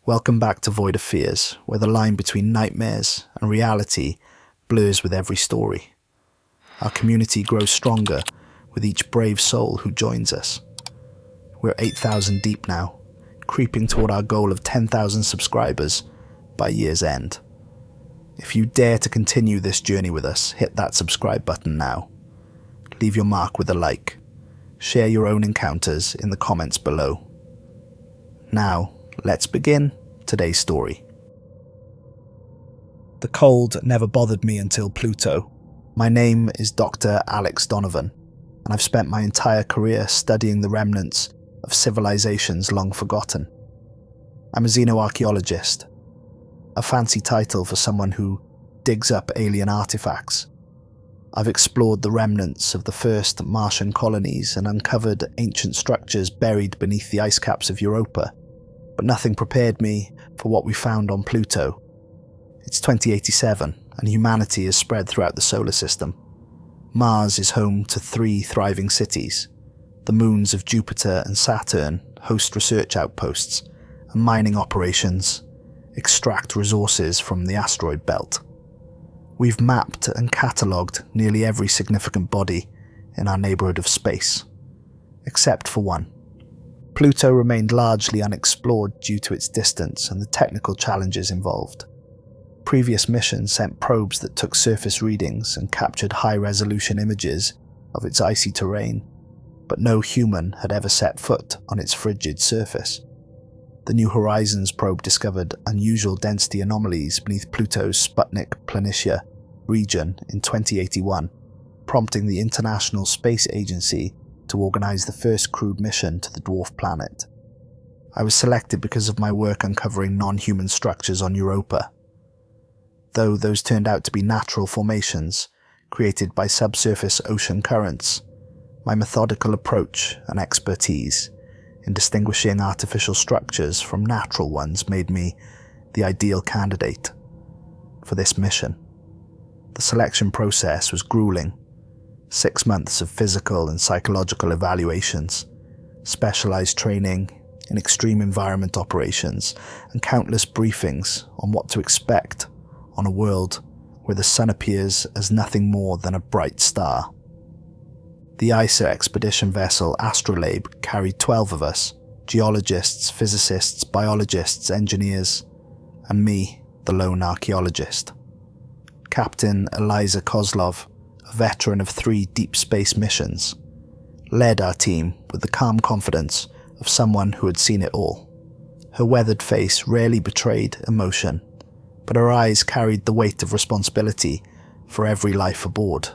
Welcome back to Void of Fears, where the line between nightmares and reality blurs with every story. Our community grows stronger with each brave soul who joins us. We're 8,000 deep now, creeping toward our goal of 10,000 subscribers by year's end. If you dare to continue this journey with us, hit that subscribe button now. Leave your mark with a like. Share your own encounters in the comments below. Now, let's begin today's story. The cold never bothered me until Pluto. My name is Dr. Alex Donovan, and I've spent my entire career studying the remnants of civilizations long forgotten. I'm a xenoarchaeologist, a fancy title for someone who digs up alien artifacts. I've explored the remnants of the first Martian colonies and uncovered ancient structures buried beneath the ice caps of Europa, but nothing prepared me for what we found on Pluto. It's 2087, and humanity is spread throughout the solar system. Mars is home to 3 thriving cities. The moons of Jupiter and Saturn host research outposts and mining operations, extract resources from the asteroid belt. We've mapped and catalogued nearly every significant body in our neighbourhood of space, except for one. Pluto remained largely unexplored due to its distance and the technical challenges involved. Previous missions sent probes that took surface readings and captured high-resolution images of its icy terrain, but no human had ever set foot on its frigid surface. The New Horizons probe discovered unusual density anomalies beneath Pluto's Sputnik Planitia region in 2081, prompting the International Space Agency to organize the first crewed mission to the dwarf planet. I was selected because of my work uncovering non-human structures on Europa. Though those turned out to be natural formations created by subsurface ocean currents, my methodical approach and expertise in distinguishing artificial structures from natural ones made me the ideal candidate for this mission. The selection process was grueling. 6 months of physical and psychological evaluations, specialized training in extreme environment operations, and countless briefings on what to expect on a world where the sun appears as nothing more than a bright star. The ISA expedition vessel Astrolabe carried 12 of us, geologists, physicists, biologists, engineers, and me, the lone archaeologist. Captain Eliza Kozlov, a veteran of 3 deep space missions, led our team with the calm confidence of someone who had seen it all. Her weathered face rarely betrayed emotion, but her eyes carried the weight of responsibility for every life aboard.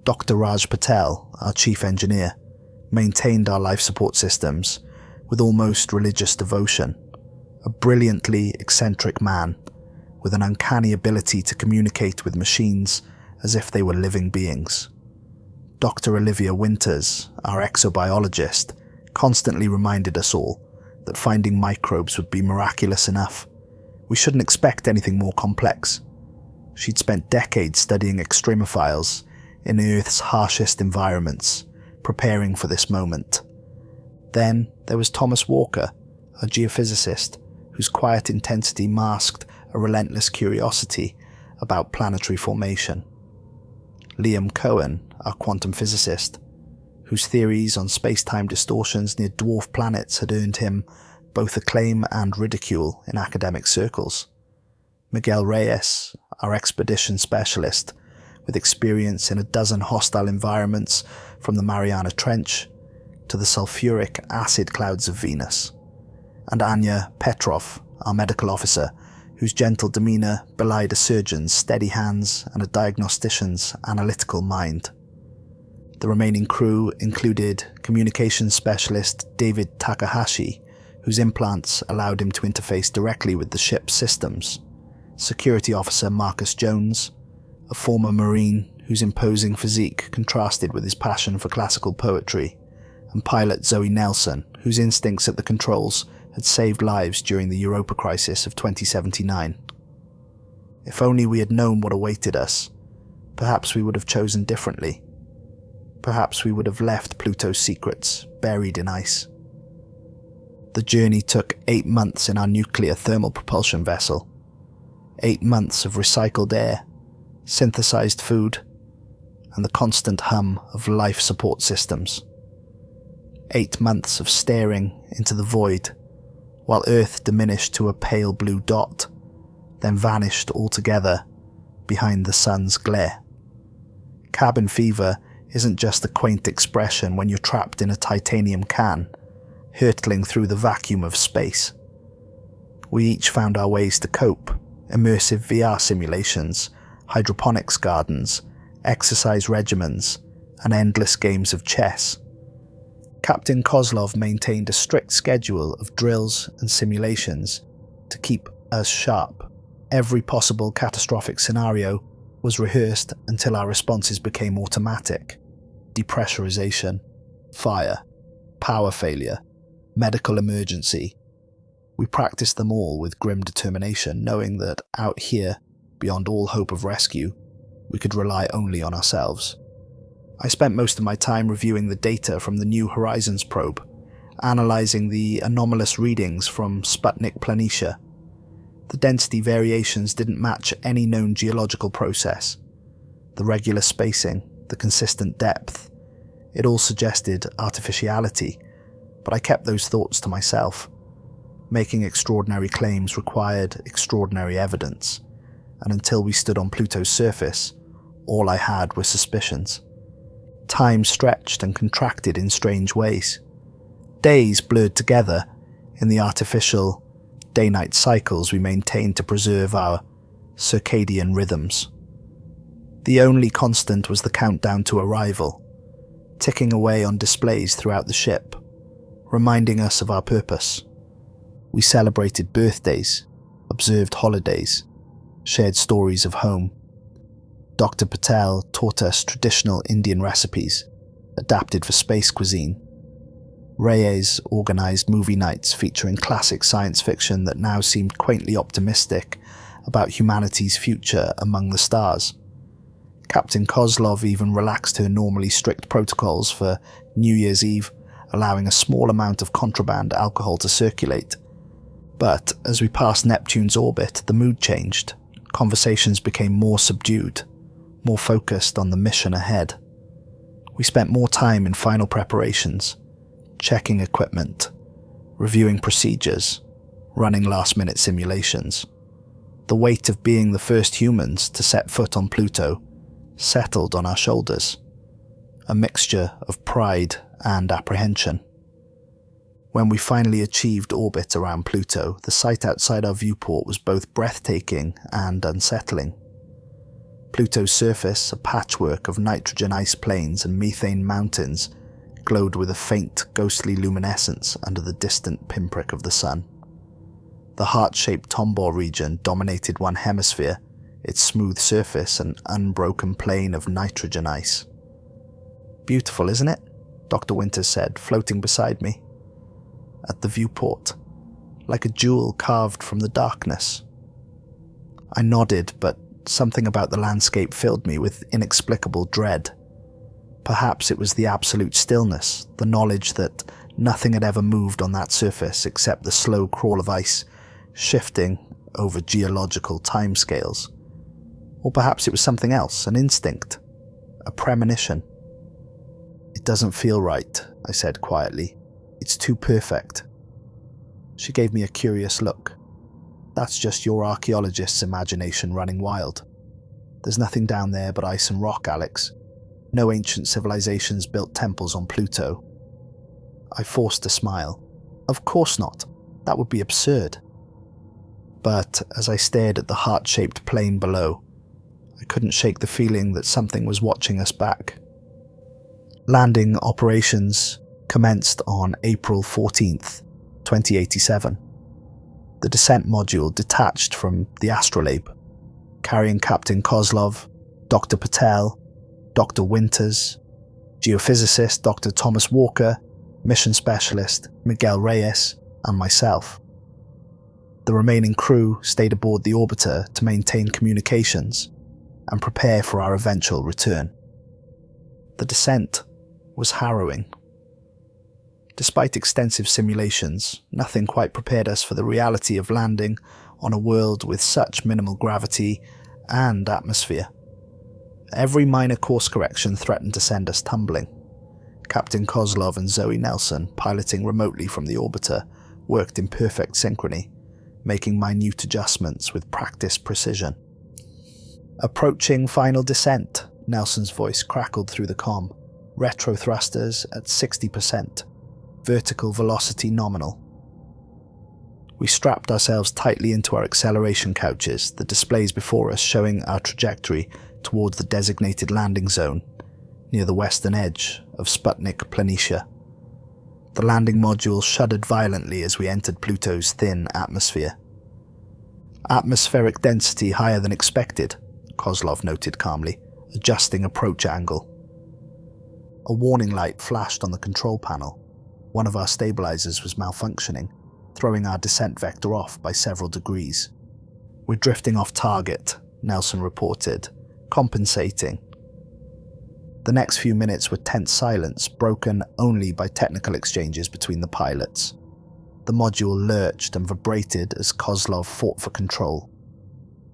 Dr. Raj Patel, our chief engineer, maintained our life support systems with almost religious devotion, a brilliantly eccentric man with an uncanny ability to communicate with machines as if they were living beings. Dr. Olivia Winters, our exobiologist, constantly reminded us all that finding microbes would be miraculous enough. We shouldn't expect anything more complex. She'd spent decades studying extremophiles in Earth's harshest environments, preparing for this moment. Then there was Thomas Walker, a geophysicist, whose quiet intensity masked a relentless curiosity about planetary formation. Liam Cohen, our quantum physicist, whose theories on space-time distortions near dwarf planets had earned him both acclaim and ridicule in academic circles. Miguel Reyes, our expedition specialist, with experience in a dozen hostile environments from the Mariana Trench to the sulfuric acid clouds of Venus. And Anya Petrov, our medical officer, whose gentle demeanour belied a surgeon's steady hands and a diagnostician's analytical mind. The remaining crew included communications specialist David Takahashi, whose implants allowed him to interface directly with the ship's systems, security officer Marcus Jones, a former Marine whose imposing physique contrasted with his passion for classical poetry, and pilot Zoe Nelson, whose instincts at the controls had saved lives during the Europa crisis of 2079. If only we had known what awaited us, perhaps we would have chosen differently. Perhaps we would have left Pluto's secrets buried in ice. The journey took 8 months in our nuclear thermal propulsion vessel. 8 months of recycled air, synthesized food, and the constant hum of life support systems. 8 months of staring into the void, while Earth diminished to a pale blue dot, then vanished altogether behind the sun's glare. Cabin fever isn't just a quaint expression when you're trapped in a titanium can, hurtling through the vacuum of space. We each found our ways to cope: immersive VR simulations, hydroponics gardens, exercise regimens, and endless games of chess. Captain Kozlov maintained a strict schedule of drills and simulations to keep us sharp. Every possible catastrophic scenario was rehearsed until our responses became automatic. Depressurization, fire, power failure, medical emergency. We practiced them all with grim determination, knowing that out here, beyond all hope of rescue, we could rely only on ourselves. I spent most of my time reviewing the data from the New Horizons probe, analysing the anomalous readings from Sputnik Planitia. The density variations didn't match any known geological process. The regular spacing, the consistent depth, it all suggested artificiality, but I kept those thoughts to myself. Making extraordinary claims required extraordinary evidence, and until we stood on Pluto's surface, all I had were suspicions. Time stretched and contracted in strange ways. Days blurred together in the artificial day-night cycles we maintained to preserve our circadian rhythms. The only constant was the countdown to arrival, ticking away on displays throughout the ship, reminding us of our purpose. We celebrated birthdays, observed holidays, shared stories of home. Dr. Patel taught us traditional Indian recipes, adapted for space cuisine. Reyes organised movie nights featuring classic science fiction that now seemed quaintly optimistic about humanity's future among the stars. Captain Kozlov even relaxed her normally strict protocols for New Year's Eve, allowing a small amount of contraband alcohol to circulate. But as we passed Neptune's orbit, the mood changed. Conversations became more subdued, more focused on the mission ahead. We spent more time in final preparations, checking equipment, reviewing procedures, running last-minute simulations. The weight of being the first humans to set foot on Pluto settled on our shoulders, a mixture of pride and apprehension. When we finally achieved orbit around Pluto, the sight outside our viewport was both breathtaking and unsettling. Pluto's surface, a patchwork of nitrogen ice plains and methane mountains, glowed with a faint, ghostly luminescence under the distant pinprick of the sun. The heart-shaped Tombor region dominated one hemisphere, its smooth surface an unbroken plain of nitrogen ice. "Beautiful, isn't it?" Dr. Winters said, floating beside me. At the viewport, like a jewel carved from the darkness. I nodded, but something about the landscape filled me with inexplicable dread. Perhaps it was the absolute stillness, the knowledge that nothing had ever moved on that surface except the slow crawl of ice shifting over geological timescales. Or perhaps it was something else, an instinct, a premonition. "It doesn't feel right," I said quietly. "It's too perfect." She gave me a curious look. "That's just your archaeologist's imagination running wild. There's nothing down there but ice and rock, Alex. No ancient civilizations built temples on Pluto." I forced a smile. "Of course not. That would be absurd." But as I stared at the heart-shaped plain below, I couldn't shake the feeling that something was watching us back. Landing operations commenced on April 14th, 2087. The descent module detached from the astrolabe, carrying Captain Kozlov, Dr. Patel, Dr. Winters, geophysicist Dr. Thomas Walker, mission specialist Miguel Reyes, and myself. The remaining crew stayed aboard the orbiter to maintain communications and prepare for our eventual return. The descent was harrowing. Despite extensive simulations, nothing quite prepared us for the reality of landing on a world with such minimal gravity and atmosphere. Every minor course correction threatened to send us tumbling. Captain Kozlov and Zoe Nelson, piloting remotely from the orbiter, worked in perfect synchrony, making minute adjustments with practiced precision. Approaching final descent, Nelson's voice crackled through the comm. Retro thrusters at 60%. Vertical velocity nominal. We strapped ourselves tightly into our acceleration couches, the displays before us showing our trajectory towards the designated landing zone, near the western edge of Sputnik Planitia. The landing module shuddered violently as we entered Pluto's thin atmosphere. Atmospheric density higher than expected, Kozlov noted calmly, adjusting approach angle. A warning light flashed on the control panel. One of our stabilizers was malfunctioning, throwing our descent vector off by several degrees. "We're drifting off target," Nelson reported, compensating. The next few minutes were tense silence, broken only by technical exchanges between the pilots. The module lurched and vibrated as Kozlov fought for control.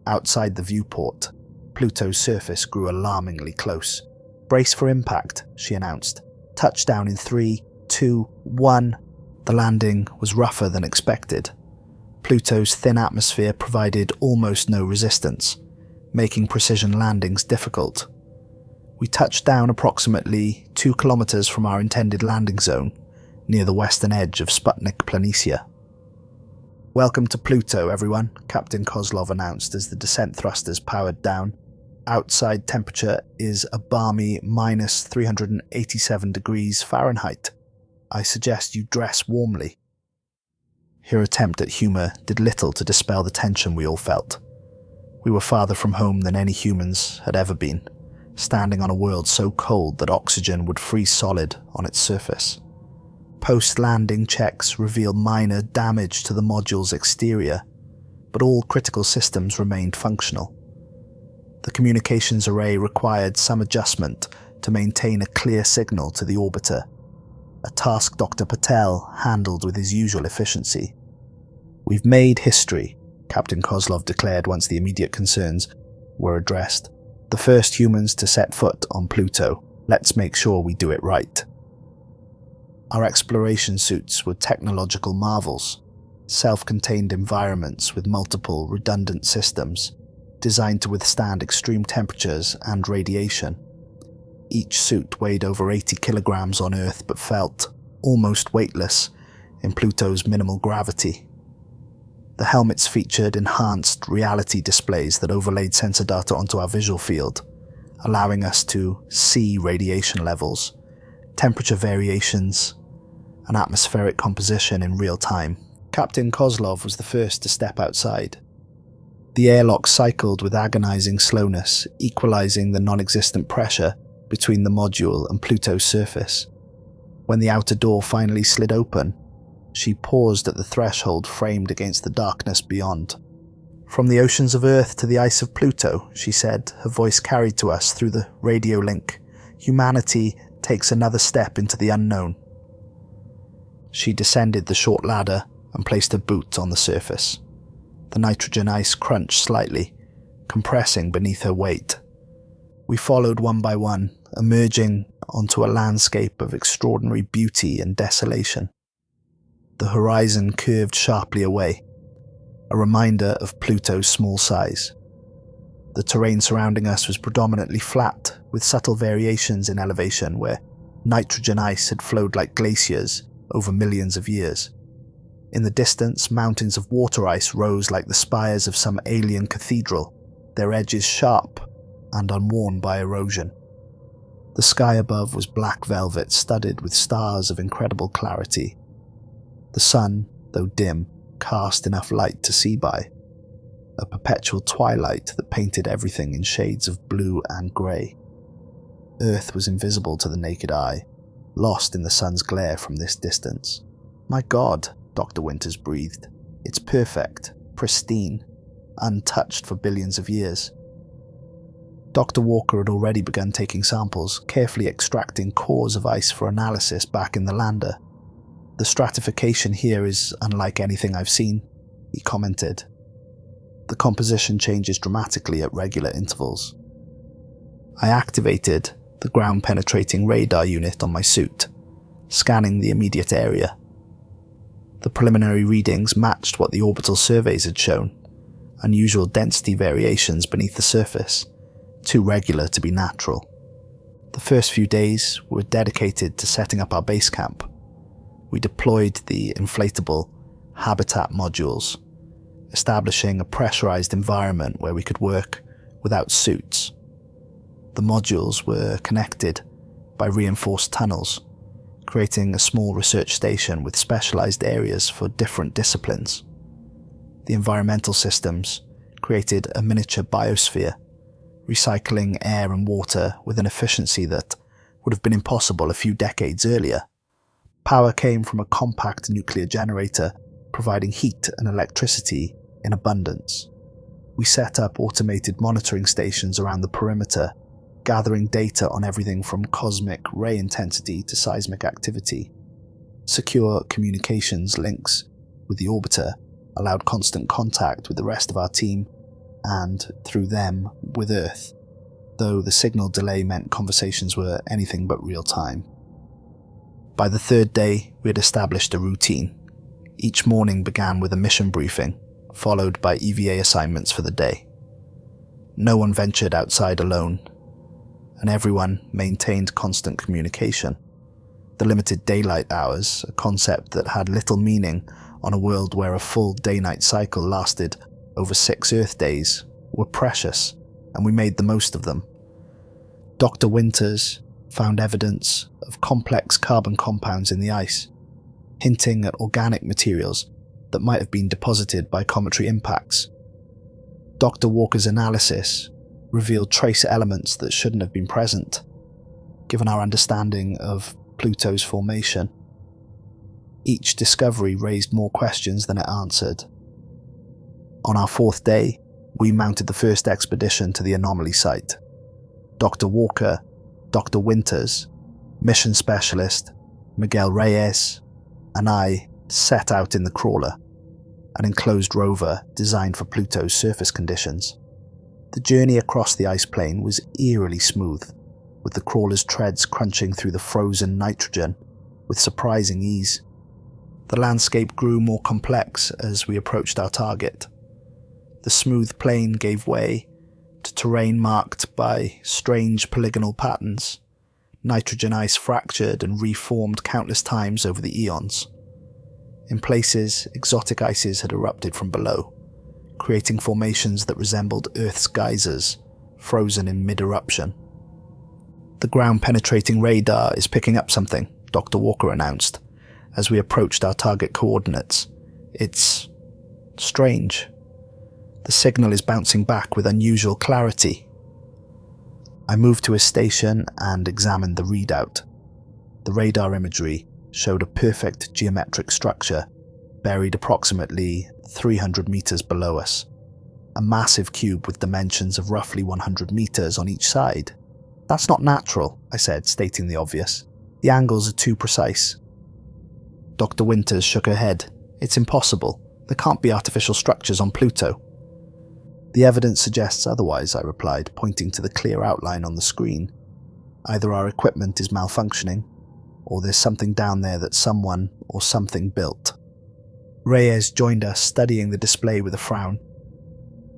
Outside the viewport, Pluto's surface grew alarmingly close. "Brace for impact," she announced. "Touchdown in 3, 2, 1. The landing was rougher than expected. Pluto's thin atmosphere provided almost no resistance, making precision landings difficult. We touched down approximately 2 kilometers from our intended landing zone, near the western edge of Sputnik Planitia. "Welcome to Pluto, everyone," Captain Kozlov announced as the descent thrusters powered down. "Outside temperature is a balmy minus 387 degrees Fahrenheit. I suggest you dress warmly." Her attempt at humour did little to dispel the tension we all felt. We were farther from home than any humans had ever been, standing on a world so cold that oxygen would freeze solid on its surface. Post-landing checks revealed minor damage to the module's exterior, but all critical systems remained functional. The communications array required some adjustment to maintain a clear signal to the orbiter, a task Dr. Patel handled with his usual efficiency. "We've made history," Captain Kozlov declared once the immediate concerns were addressed. "The first humans to set foot on Pluto. Let's make sure we do it right." Our exploration suits were technological marvels, self-contained environments with multiple redundant systems, designed to withstand extreme temperatures and radiation. Each suit weighed over 80 kilograms on Earth but felt almost weightless in Pluto's minimal gravity. The helmets featured enhanced reality displays that overlaid sensor data onto our visual field, allowing us to see radiation levels, temperature variations, and atmospheric composition in real time. Captain Kozlov was the first to step outside. The airlock cycled with agonizing slowness, equalizing the non-existent pressure between the module and Pluto's surface. When the outer door finally slid open, she paused at the threshold framed against the darkness beyond. "From the oceans of Earth to the ice of Pluto," she said, her voice carried to us through the radio link. "Humanity takes another step into the unknown." She descended the short ladder and placed her boot on the surface. The nitrogen ice crunched slightly, compressing beneath her weight. We followed one by one, emerging onto a landscape of extraordinary beauty and desolation. The horizon curved sharply away, a reminder of Pluto's small size. The terrain surrounding us was predominantly flat, with subtle variations in elevation where nitrogen ice had flowed like glaciers over millions of years. In the distance, mountains of water ice rose like the spires of some alien cathedral, their edges sharp and unworn by erosion. The sky above was black velvet studded with stars of incredible clarity. The sun, though dim, cast enough light to see by, a perpetual twilight that painted everything in shades of blue and grey. Earth was invisible to the naked eye, lost in the sun's glare from this distance. "My God," Dr. Winters breathed. "It's perfect, pristine, untouched for billions of years." Dr. Walker had already begun taking samples, carefully extracting cores of ice for analysis back in the lander. "The stratification here is unlike anything I've seen," he commented. "The composition changes dramatically at regular intervals." I activated the ground-penetrating radar unit on my suit, scanning the immediate area. The preliminary readings matched what the orbital surveys had shown, unusual density variations beneath the surface, too regular to be natural. The first few days were dedicated to setting up our base camp. We deployed the inflatable habitat modules, establishing a pressurized environment where we could work without suits. The modules were connected by reinforced tunnels, creating a small research station with specialized areas for different disciplines. The environmental systems created a miniature biosphere, recycling air and water with an efficiency that would have been impossible a few decades earlier. Power came from a compact nuclear generator, providing heat and electricity in abundance. We set up automated monitoring stations around the perimeter, gathering data on everything from cosmic ray intensity to seismic activity. Secure communications links with the orbiter allowed constant contact with the rest of our team and, through them, with Earth, though the signal delay meant conversations were anything but real time. By the third day, we had established a routine. Each morning began with a mission briefing, followed by EVA assignments for the day. No one ventured outside alone, and everyone maintained constant communication. The limited daylight hours, a concept that had little meaning on a world where a full day-night cycle lasted over 6 Earth days, were precious, and we made the most of them. Dr. Winters found evidence of complex carbon compounds in the ice, hinting at organic materials that might have been deposited by cometary impacts. Dr. Walker's analysis revealed trace elements that shouldn't have been present, given our understanding of Pluto's formation. Each discovery raised more questions than it answered. On our 4th day, we mounted the first expedition to the anomaly site. Dr. Walker, Dr. Winters, mission specialist Miguel Reyes, and I set out in the crawler, an enclosed rover designed for Pluto's surface conditions. The journey across the ice plain was eerily smooth, with the crawler's treads crunching through the frozen nitrogen with surprising ease. The landscape grew more complex as we approached our target. The smooth plain gave way to terrain marked by strange polygonal patterns. Nitrogen ice fractured and reformed countless times over the eons. In places, exotic ices had erupted from below, creating formations that resembled Earth's geysers, frozen in mid-eruption. "The ground-penetrating radar is picking up something," Dr. Walker announced, as we approached our target coordinates. "It's strange. The signal is bouncing back with unusual clarity." I moved to a station and examined the readout. The radar imagery showed a perfect geometric structure buried approximately 300 meters below us. A massive cube with dimensions of roughly 100 meters on each side. "That's not natural," I said, stating the obvious. "The angles are too precise." Dr. Winters shook her head. "It's impossible. There can't be artificial structures on Pluto." "The evidence suggests otherwise," I replied, pointing to the clear outline on the screen. "Either our equipment is malfunctioning, or there's something down there that someone or something built." Reyes joined us, studying the display with a frown.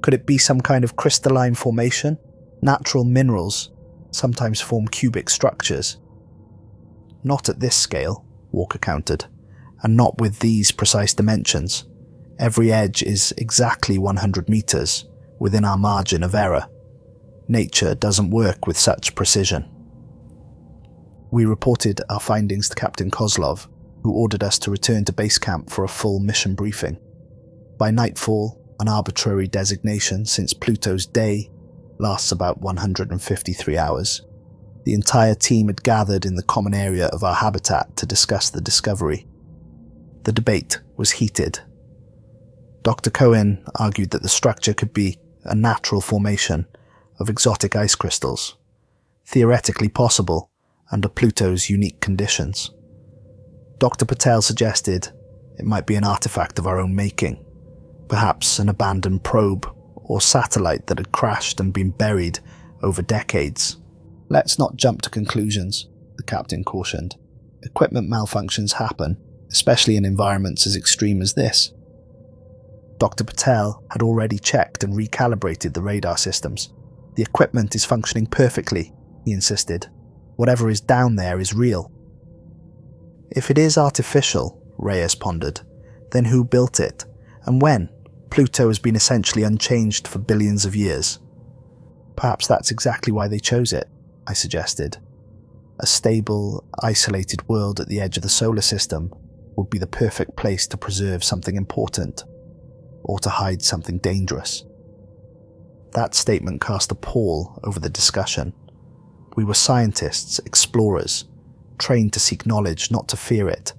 "Could it be some kind of crystalline formation? Natural minerals sometimes form cubic structures." "Not at this scale," Walker countered, "and not with these precise dimensions. Every edge is exactly 100 meters within our margin of error. Nature doesn't work with such precision." We reported our findings to Captain Kozlov, who ordered us to return to base camp for a full mission briefing. By nightfall, an arbitrary designation since Pluto's day lasts about 153 hours, the entire team had gathered in the common area of our habitat to discuss the discovery. The debate was heated. Dr. Cohen argued that the structure could be a natural formation of exotic ice crystals, theoretically possible under Pluto's unique conditions. Dr. Patel suggested it might be an artifact of our own making, perhaps an abandoned probe or satellite that had crashed and been buried over decades. Let's not jump to conclusions, the captain cautioned. Equipment malfunctions happen, especially in environments as extreme as this. Dr. Patel had already checked and recalibrated the radar systems. The equipment is functioning perfectly, he insisted. Whatever is down there is real. If it is artificial, Reyes pondered, then who built it, and when? Pluto has been essentially unchanged for billions of years. Perhaps that's exactly why they chose it, I suggested. A stable, isolated world at the edge of the solar system would be the perfect place to preserve something important, or to hide something dangerous. That statement cast a pall over the discussion. We were scientists, explorers, trained to seek knowledge, not to fear it.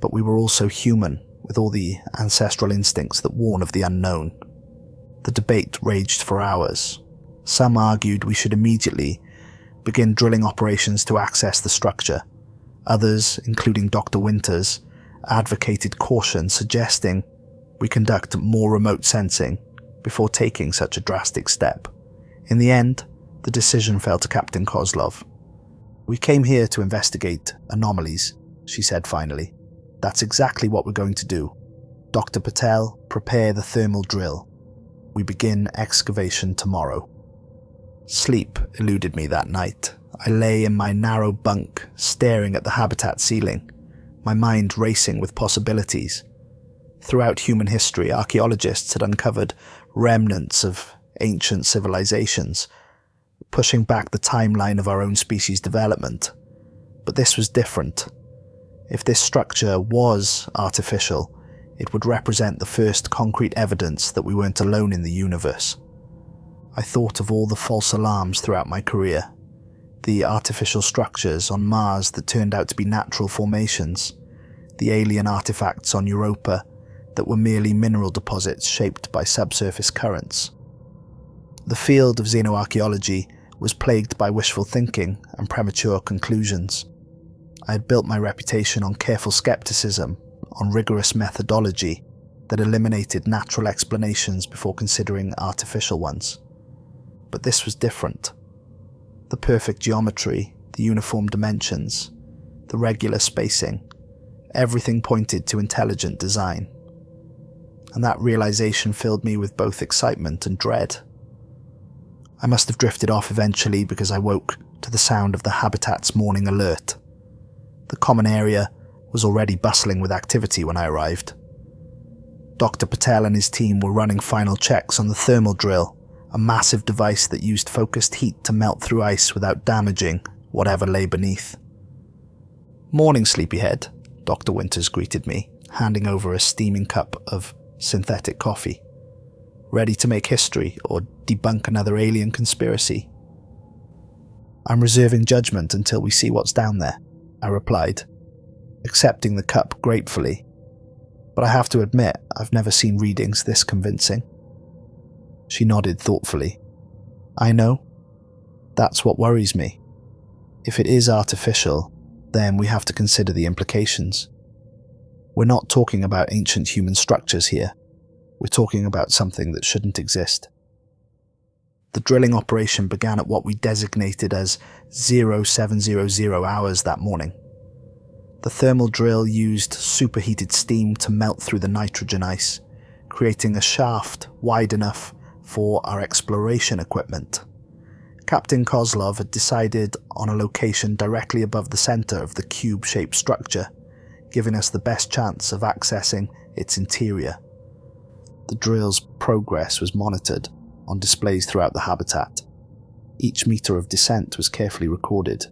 But we were also human, with all the ancestral instincts that warn of the unknown. The debate raged for hours. Some argued we should immediately begin drilling operations to access the structure. Others, including Dr. Winters, advocated caution, suggesting we conduct more remote sensing before taking such a drastic step. In the end, the decision fell to Captain Kozlov. We came here to investigate anomalies, she said finally. That's exactly what we're going to do. Dr. Patel, prepare the thermal drill. We begin excavation tomorrow. Sleep eluded me that night. I lay in my narrow bunk, staring at the habitat ceiling, my mind racing with possibilities. Throughout human history, archaeologists had uncovered remnants of ancient civilizations, pushing back the timeline of our own species' development. But this was different. If this structure was artificial, it would represent the first concrete evidence that we weren't alone in the universe. I thought of all the false alarms throughout my career, the artificial structures on Mars that turned out to be natural formations, the alien artifacts on Europa that were merely mineral deposits shaped by subsurface currents. The field of xenoarchaeology was plagued by wishful thinking and premature conclusions. I had built my reputation on careful skepticism, on rigorous methodology that eliminated natural explanations before considering artificial ones. But this was different. The perfect geometry, the uniform dimensions, the regular spacing, everything pointed to intelligent design. And that realization filled me with both excitement and dread. I must have drifted off eventually because I woke to the sound of the habitat's morning alert. The common area was already bustling with activity when I arrived. Dr. Patel and his team were running final checks on the thermal drill, a massive device that used focused heat to melt through ice without damaging whatever lay beneath. "Morning, sleepyhead," Dr. Winters greeted me, handing over a steaming cup of synthetic coffee. "Ready to make history or debunk another alien conspiracy?" "I'm reserving judgment until we see what's down there," I replied, accepting the cup gratefully. But I have to admit, I've never seen readings this convincing. She nodded thoughtfully. "I know. That's what worries me. If it is artificial, then we have to consider the implications. We're not talking about ancient human structures here. We're talking about something that shouldn't exist." The drilling operation began at what we designated as 0700 hours that morning. The thermal drill used superheated steam to melt through the nitrogen ice, creating a shaft wide enough for our exploration equipment. Captain Kozlov had decided on a location directly above the center of the cube-shaped structure, giving us the best chance of accessing its interior. The drill's progress was monitored on displays throughout the habitat. Each meter of descent was carefully recorded,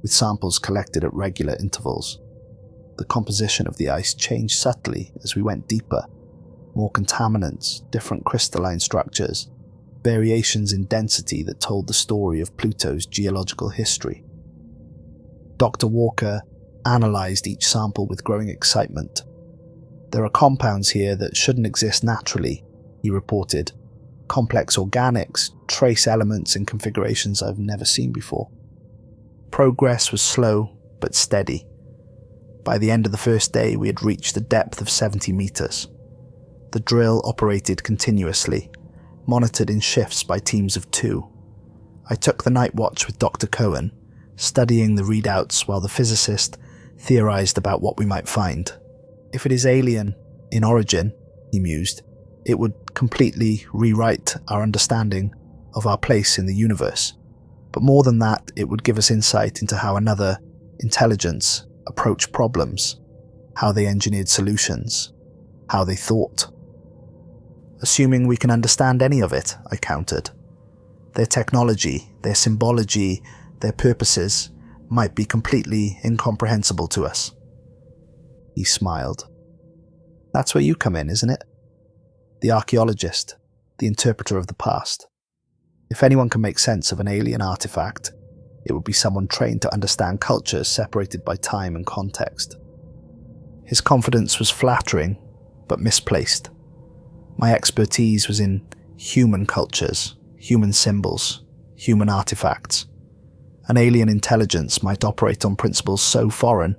with samples collected at regular intervals. The composition of the ice changed subtly as we went deeper. More contaminants, different crystalline structures, variations in density that told the story of Pluto's geological history. Dr. Walker analyzed each sample with growing excitement. "There are compounds here that shouldn't exist naturally," he reported. "Complex organics, trace elements in configurations I've never seen before." Progress was slow but steady. By the end of the first day, we had reached a depth of 70 meters. The drill operated continuously, monitored in shifts by teams of 2. I took the night watch with Dr. Cohen, studying the readouts while the physicist theorized about what we might find. If it is alien in origin, he mused, it would completely rewrite our understanding of our place in the universe. But more than that, it would give us insight into how another intelligence approached problems, how they engineered solutions, how they thought. Assuming we can understand any of it, I countered. Their technology, their symbology, their purposes might be completely incomprehensible to us. He smiled. That's where you come in, isn't it? The archaeologist, the interpreter of the past. If anyone can make sense of an alien artifact, it would be someone trained to understand cultures separated by time and context. His confidence was flattering, but misplaced. My expertise was in human cultures, human symbols, human artifacts. An alien intelligence might operate on principles so foreign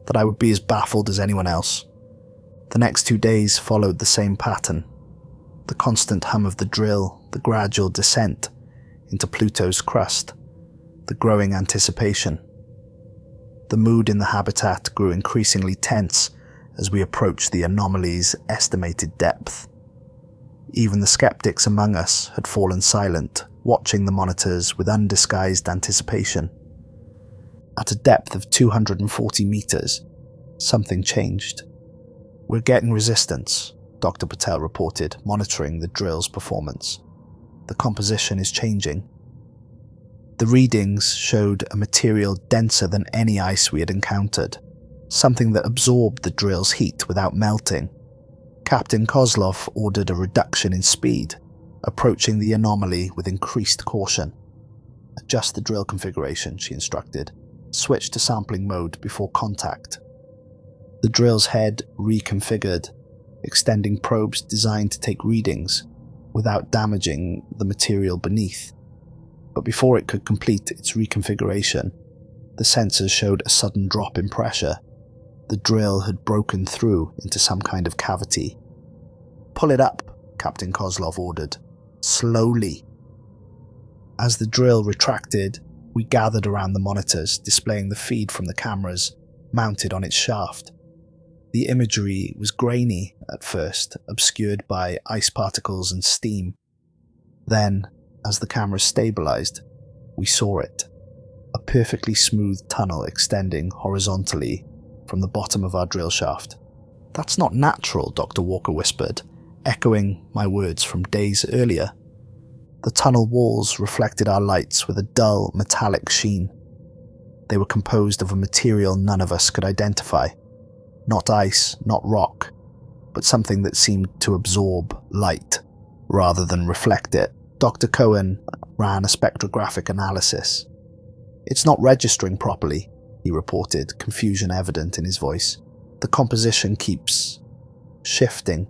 that I would be as baffled as anyone else. The next 2 days followed the same pattern. The constant hum of the drill, the gradual descent into Pluto's crust, the growing anticipation. The mood in the habitat grew increasingly tense as we approached the anomaly's estimated depth. Even the skeptics among us had fallen silent, watching the monitors with undisguised anticipation. At a depth of 240 meters, something changed. We're getting resistance, Dr. Patel reported, monitoring the drill's performance. The composition is changing. The readings showed a material denser than any ice we had encountered, something that absorbed the drill's heat without melting. Captain Kozlov ordered a reduction in speed, approaching the anomaly with increased caution. Adjust the drill configuration, she instructed. Switch to sampling mode before contact. The drill's head reconfigured, extending probes designed to take readings without damaging the material beneath. But before it could complete its reconfiguration, the sensors showed a sudden drop in pressure. The drill had broken through into some kind of cavity. Pull it up, Captain Kozlov ordered. Slowly. As the drill retracted, we gathered around the monitors, displaying the feed from the cameras mounted on its shaft. The imagery was grainy at first, obscured by ice particles and steam. Then, as the cameras stabilized, we saw it. A perfectly smooth tunnel extending horizontally from the bottom of our drill shaft. That's not natural, Dr. Walker whispered, echoing my words from days earlier. The tunnel walls reflected our lights with a dull, metallic sheen. They were composed of a material none of us could identify. Not ice, not rock, but something that seemed to absorb light rather than reflect it. Dr. Cohen ran a spectrographic analysis. It's not registering properly, he reported, confusion evident in his voice. The composition keeps shifting.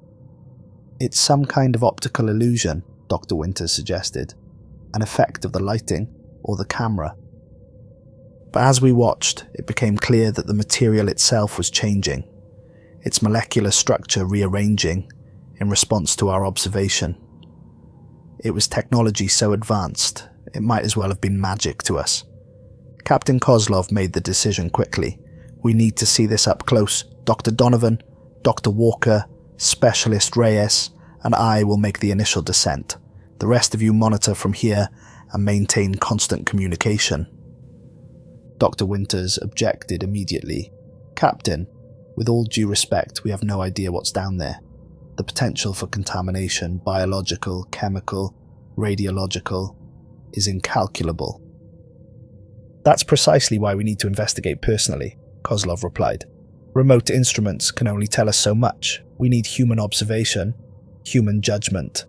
It's some kind of optical illusion, Dr. Winters suggested, an effect of the lighting or the camera. But as we watched, it became clear that the material itself was changing, its molecular structure rearranging in response to our observation. It was technology so advanced, it might as well have been magic to us. Captain Kozlov made the decision quickly. We need to see this up close. Dr. Donovan, Dr. Walker, Specialist Reyes, and I will make the initial descent. The rest of you monitor from here and maintain constant communication. Dr. Winters objected immediately. Captain, with all due respect, we have no idea what's down there. The potential for contamination, biological, chemical, radiological, is incalculable. That's precisely why we need to investigate personally, Kozlov replied. Remote instruments can only tell us so much. We need human observation, human judgment.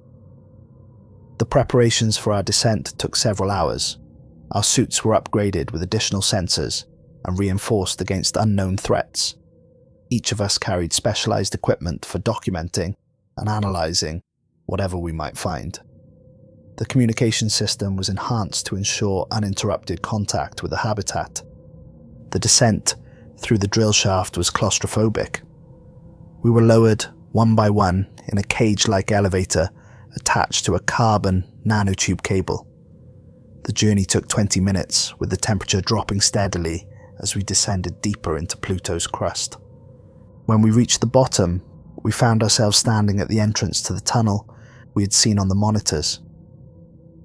The preparations for our descent took several hours. Our suits were upgraded with additional sensors and reinforced against unknown threats. Each of us carried specialized equipment for documenting and analyzing whatever we might find. The communication system was enhanced to ensure uninterrupted contact with the habitat. The descent through the drill shaft was claustrophobic. We were lowered one by one in a cage-like elevator attached to a carbon nanotube cable. The journey took 20 minutes, with the temperature dropping steadily as we descended deeper into Pluto's crust. When we reached the bottom, we found ourselves standing at the entrance to the tunnel we had seen on the monitors.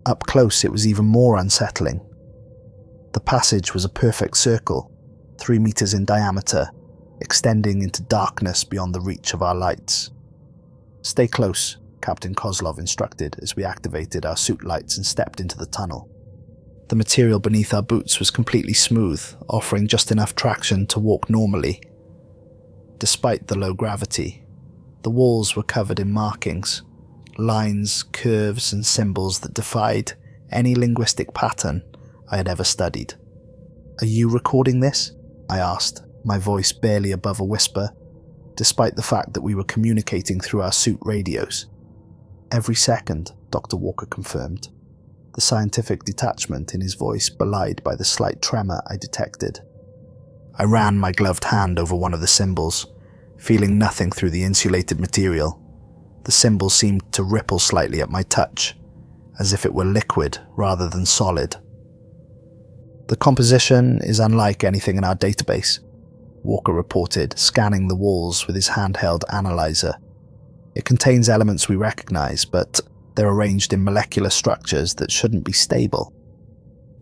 Up close, it was even more unsettling. The passage was a perfect circle, 3 meters in diameter, extending into darkness beyond the reach of our lights. "Stay close," Captain Kozlov instructed as we activated our suit lights and stepped into the tunnel. The material beneath our boots was completely smooth, offering just enough traction to walk normally. Despite the low gravity, the walls were covered in markings, lines, curves, and symbols that defied any linguistic pattern I had ever studied. "Are you recording this?" I asked, my voice barely above a whisper, despite the fact that we were communicating through our suit radios. "Every second," Dr. Walker confirmed, the scientific detachment in his voice belied by the slight tremor I detected. I ran my gloved hand over one of the symbols, feeling nothing through the insulated material. The symbol seemed to ripple slightly at my touch, as if it were liquid rather than solid. "The composition is unlike anything in our database," Walker reported, scanning the walls with his handheld analyzer. "It contains elements we recognize, but they're arranged in molecular structures that shouldn't be stable."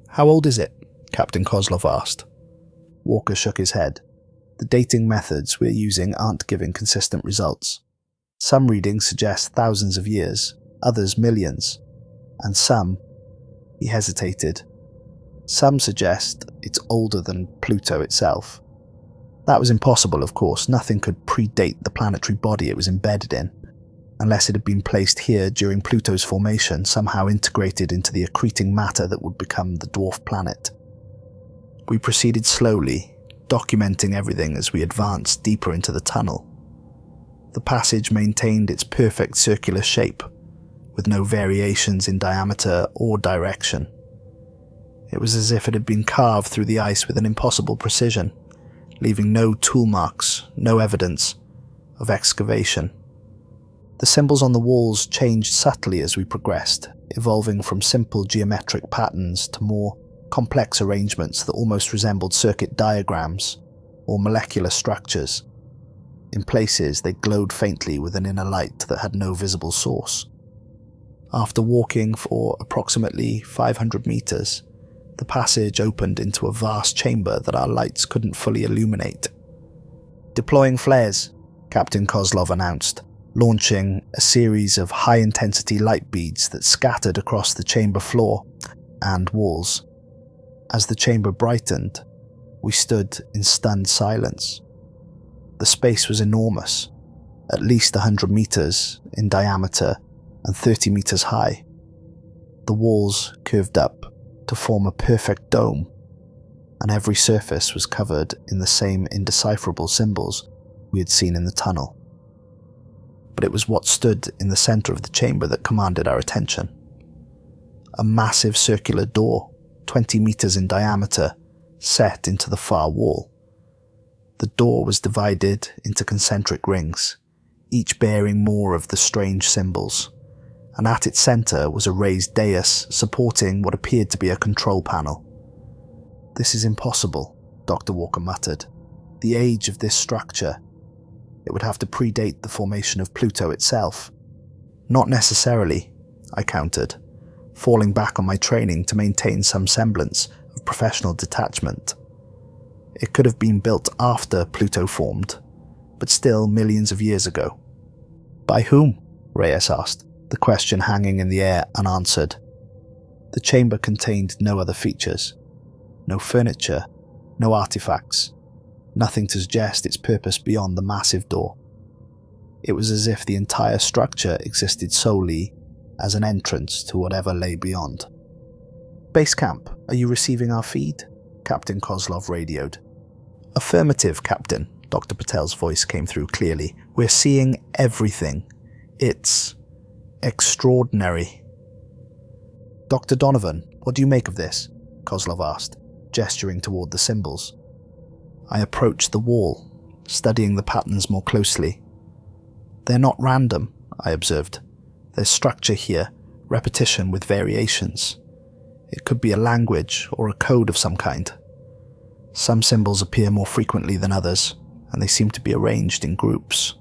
"How old is it?" Captain Kozlov asked. Walker shook his head. "The dating methods we're using aren't giving consistent results. Some readings suggest thousands of years, others millions, and some," he hesitated, "some suggest it's older than Pluto itself." That was impossible, of course. Nothing could predate the planetary body it was embedded in, unless it had been placed here during Pluto's formation, somehow integrated into the accreting matter that would become the dwarf planet. We proceeded slowly, documenting everything as we advanced deeper into the tunnel. The passage maintained its perfect circular shape, with no variations in diameter or direction. It was as if it had been carved through the ice with an impossible precision, leaving no tool marks, no evidence of excavation. The symbols on the walls changed subtly as we progressed, evolving from simple geometric patterns to more complex arrangements that almost resembled circuit diagrams or molecular structures. In places, they glowed faintly with an inner light that had no visible source. After walking for approximately 500 meters, the passage opened into a vast chamber that our lights couldn't fully illuminate. "Deploying flares," Captain Kozlov announced, launching a series of high-intensity light beads that scattered across the chamber floor and walls. As the chamber brightened, we stood in stunned silence. The space was enormous, at least 100 meters in diameter and 30 meters high. The walls curved up to form a perfect dome, and every surface was covered in the same indecipherable symbols we had seen in the tunnel. But it was what stood in the center of the chamber that commanded our attention. A massive circular door, 20 meters in diameter, set into the far wall. The door was divided into concentric rings, each bearing more of the strange symbols, and at its center was a raised dais supporting what appeared to be a control panel. "This is impossible," Dr. Walker muttered. "The age of this structure. It would have to predate the formation of Pluto itself." "Not necessarily," I countered, falling back on my training to maintain some semblance of professional detachment. It could have been built after Pluto formed, but still millions of years ago. "By whom?" Reyes asked, the question hanging in the air unanswered. The chamber contained no other features. No furniture, no artifacts, nothing to suggest its purpose beyond the massive door. It was as if the entire structure existed solely as an entrance to whatever lay beyond. "Base camp, are you receiving our feed?" Captain Kozlov radioed. "Affirmative, Captain," Dr. Patel's voice came through clearly. "We're seeing everything. It's extraordinary." "Dr. Donovan, what do you make of this?" Kozlov asked, gesturing toward the symbols. I approached the wall, studying the patterns more closely. They're not random, I observed. There's structure here, repetition with variations. It could be a language or a code of some kind. Some symbols appear more frequently than others, and they seem to be arranged in groups.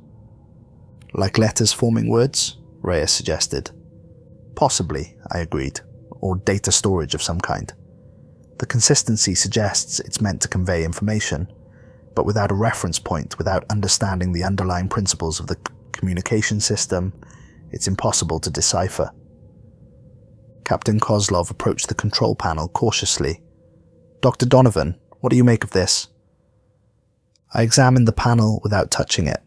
Like letters forming words? Reyes suggested. Possibly, I agreed, or data storage of some kind. The consistency suggests it's meant to convey information, but without a reference point, without understanding the underlying principles of the communication system, it's impossible to decipher. Captain Kozlov approached the control panel cautiously. "Dr. Donovan, what do you make of this?" I examined the panel without touching it.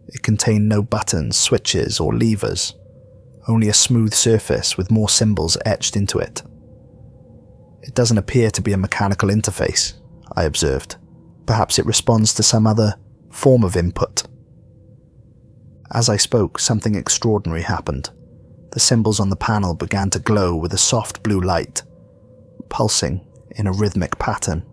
It contained no buttons, switches, or levers, only a smooth surface with more symbols etched into it. It doesn't appear to be a mechanical interface, I observed. Perhaps it responds to some other form of input. As I spoke, something extraordinary happened. The symbols on the panel began to glow with a soft blue light, pulsing in a rhythmic pattern.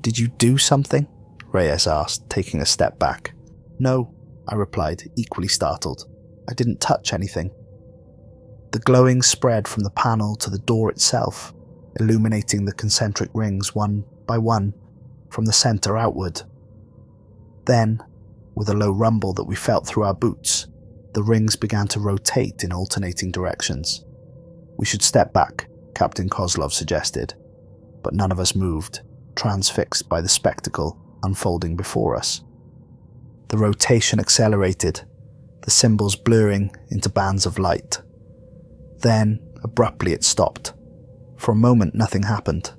"Did you do something?" Reyes asked, taking a step back. "No," I replied, equally startled. "I didn't touch anything." The glowing spread from the panel to the door itself, illuminating the concentric rings one by one, from the center outward. Then, with a low rumble that we felt through our boots, the rings began to rotate in alternating directions. "We should step back," Captain Kozlov suggested, but none of us moved, transfixed by the spectacle unfolding before us. The rotation accelerated, the symbols blurring into bands of light. Then, abruptly, it stopped. For a moment, nothing happened.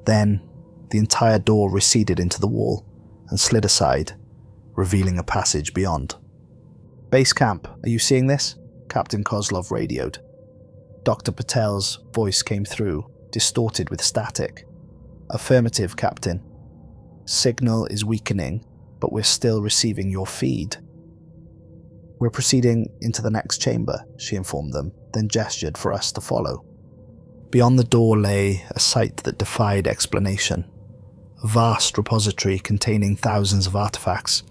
Then, the entire door receded into the wall and slid aside, revealing a passage beyond. "Base camp, are you seeing this?" Captain Kozlov radioed. Dr. Patel's voice came through, distorted with static. "Affirmative, Captain. Signal is weakening, but we're still receiving your feed." "We're proceeding into the next chamber," she informed them, then gestured for us to follow. Beyond the door lay a sight that defied explanation. A vast repository containing thousands of artifacts,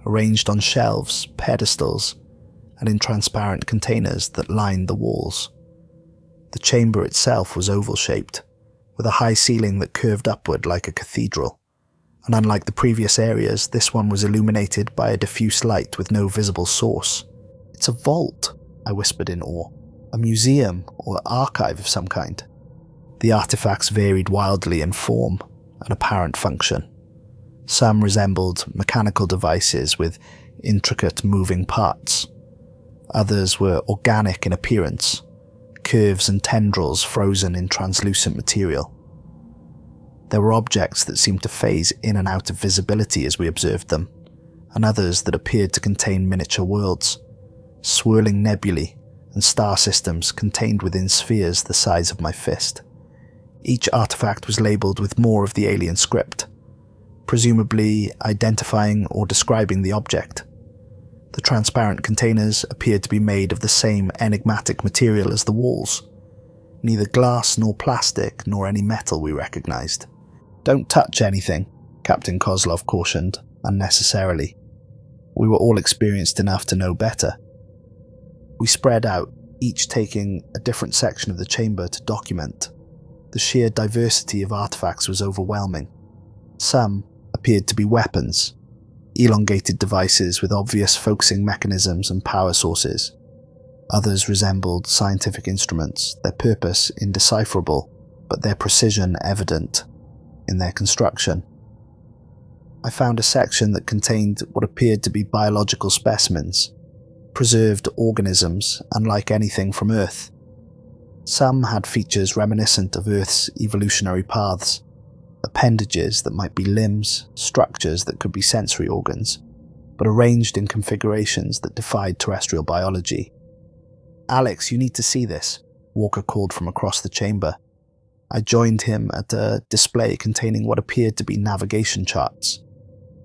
arranged on shelves, pedestals, and in transparent containers that lined the walls. The chamber itself was oval-shaped, with a high ceiling that curved upward like a cathedral. And unlike the previous areas, this one was illuminated by a diffuse light with no visible source. "It's a vault," I whispered in awe. "A museum or archive of some kind." The artifacts varied wildly in form and apparent function. Some resembled mechanical devices with intricate moving parts. Others were organic in appearance, curves and tendrils frozen in translucent material. There were objects that seemed to phase in and out of visibility as we observed them, and others that appeared to contain miniature worlds, swirling nebulae and star systems contained within spheres the size of my fist. Each artifact was labelled with more of the alien script, presumably identifying or describing the object. The transparent containers appeared to be made of the same enigmatic material as the walls. Neither glass nor plastic nor any metal we recognized. "Don't touch anything," Captain Kozlov cautioned, unnecessarily. We were all experienced enough to know better. We spread out, each taking a different section of the chamber to document. The sheer diversity of artifacts was overwhelming. Some appeared to be weapons, elongated devices with obvious focusing mechanisms and power sources. Others resembled scientific instruments, their purpose indecipherable, but their precision evident in their construction. I found a section that contained what appeared to be biological specimens, preserved organisms unlike anything from Earth. Some had features reminiscent of Earth's evolutionary paths, appendages that might be limbs, structures that could be sensory organs, but arranged in configurations that defied terrestrial biology. "Alex, you need to see this," Walker called from across the chamber. I joined him at a display containing what appeared to be navigation charts,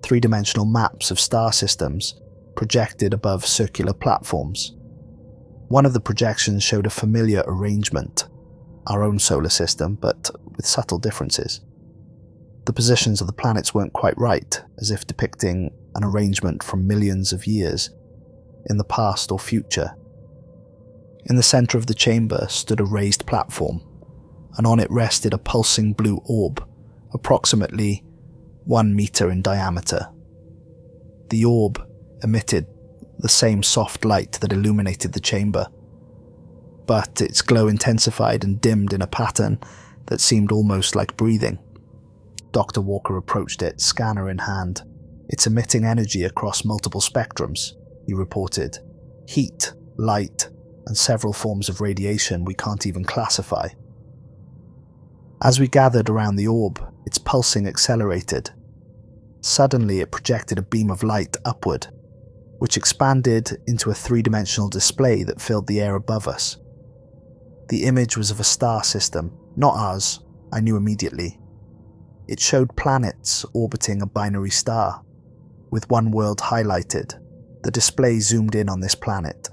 three-dimensional maps of star systems projected above circular platforms. One of the projections showed a familiar arrangement, our own solar system, but with subtle differences. The positions of the planets weren't quite right, as if depicting an arrangement from millions of years in the past or future. In the center of the chamber stood a raised platform, and on it rested a pulsing blue orb, approximately 1 meter in diameter. The orb emitted the same soft light that illuminated the chamber, but its glow intensified and dimmed in a pattern that seemed almost like breathing. Dr. Walker approached it, scanner in hand. "It's emitting energy across multiple spectrums," he reported. "Heat, light, and several forms of radiation we can't even classify." As we gathered around the orb, its pulsing accelerated. Suddenly it projected a beam of light upward, which expanded into a three-dimensional display that filled the air above us. The image was of a star system, not ours, I knew immediately. It showed planets orbiting a binary star, with one world highlighted. The display zoomed in on this planet,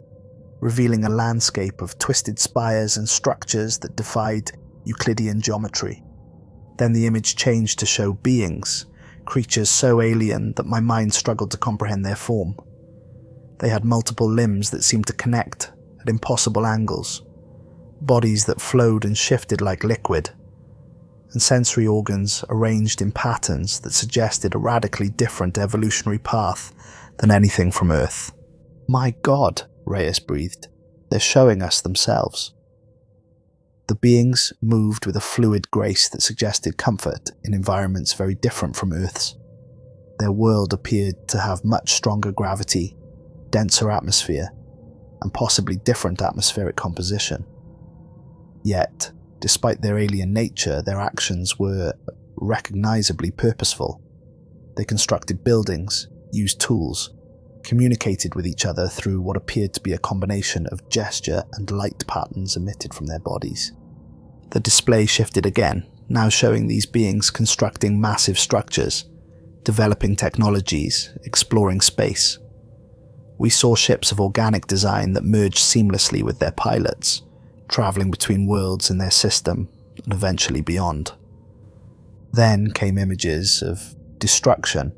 revealing a landscape of twisted spires and structures that defied Euclidean geometry. Then the image changed to show beings, creatures so alien that my mind struggled to comprehend their form. They had multiple limbs that seemed to connect at impossible angles, bodies that flowed and shifted like liquid, and sensory organs arranged in patterns that suggested a radically different evolutionary path than anything from Earth. "My God," Reyes breathed. "They're showing us themselves." The beings moved with a fluid grace that suggested comfort in environments very different from Earth's. Their world appeared to have much stronger gravity, denser atmosphere, and possibly different atmospheric composition. Yet, despite their alien nature, their actions were recognizably purposeful. They constructed buildings, used tools, communicated with each other through what appeared to be a combination of gesture and light patterns emitted from their bodies. The display shifted again, now showing these beings constructing massive structures, developing technologies, exploring space. We saw ships of organic design that merged seamlessly with their pilots, traveling between worlds in their system and eventually beyond. Then came images of destruction,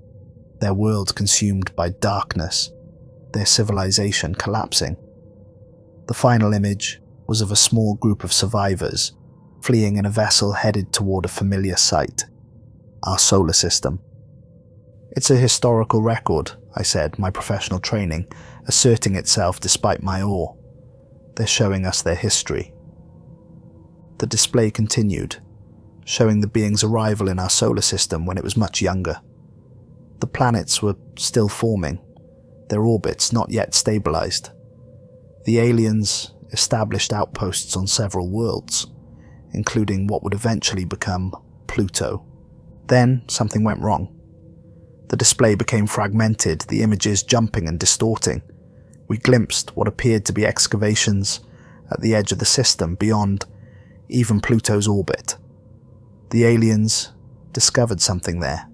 their world consumed by darkness, their civilization collapsing. The final image was of a small group of survivors fleeing in a vessel headed toward a familiar sight, our solar system. "It's a historical record," I said, my professional training asserting itself despite my awe. "They're showing us their history." The display continued, showing the being's arrival in our solar system when it was much younger. The planets were still forming, their orbits not yet stabilized. The aliens established outposts on several worlds, including what would eventually become Pluto. Then something went wrong. The display became fragmented, the images jumping and distorting. We glimpsed what appeared to be excavations at the edge of the system beyond even Pluto's orbit. The aliens discovered something there,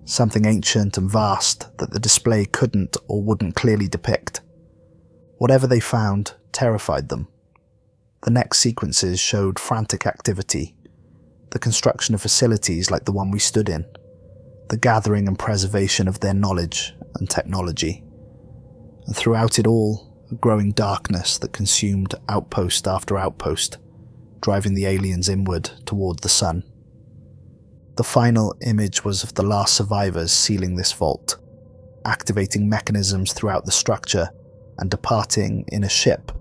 something ancient and vast that the display couldn't or wouldn't clearly depict. Whatever they found terrified them. The next sequences showed frantic activity, the construction of facilities like the one we stood in, the gathering and preservation of their knowledge and technology. And throughout it all, a growing darkness that consumed outpost after outpost, driving the aliens inward toward the sun. The final image was of the last survivors sealing this vault, activating mechanisms throughout the structure and departing in a ship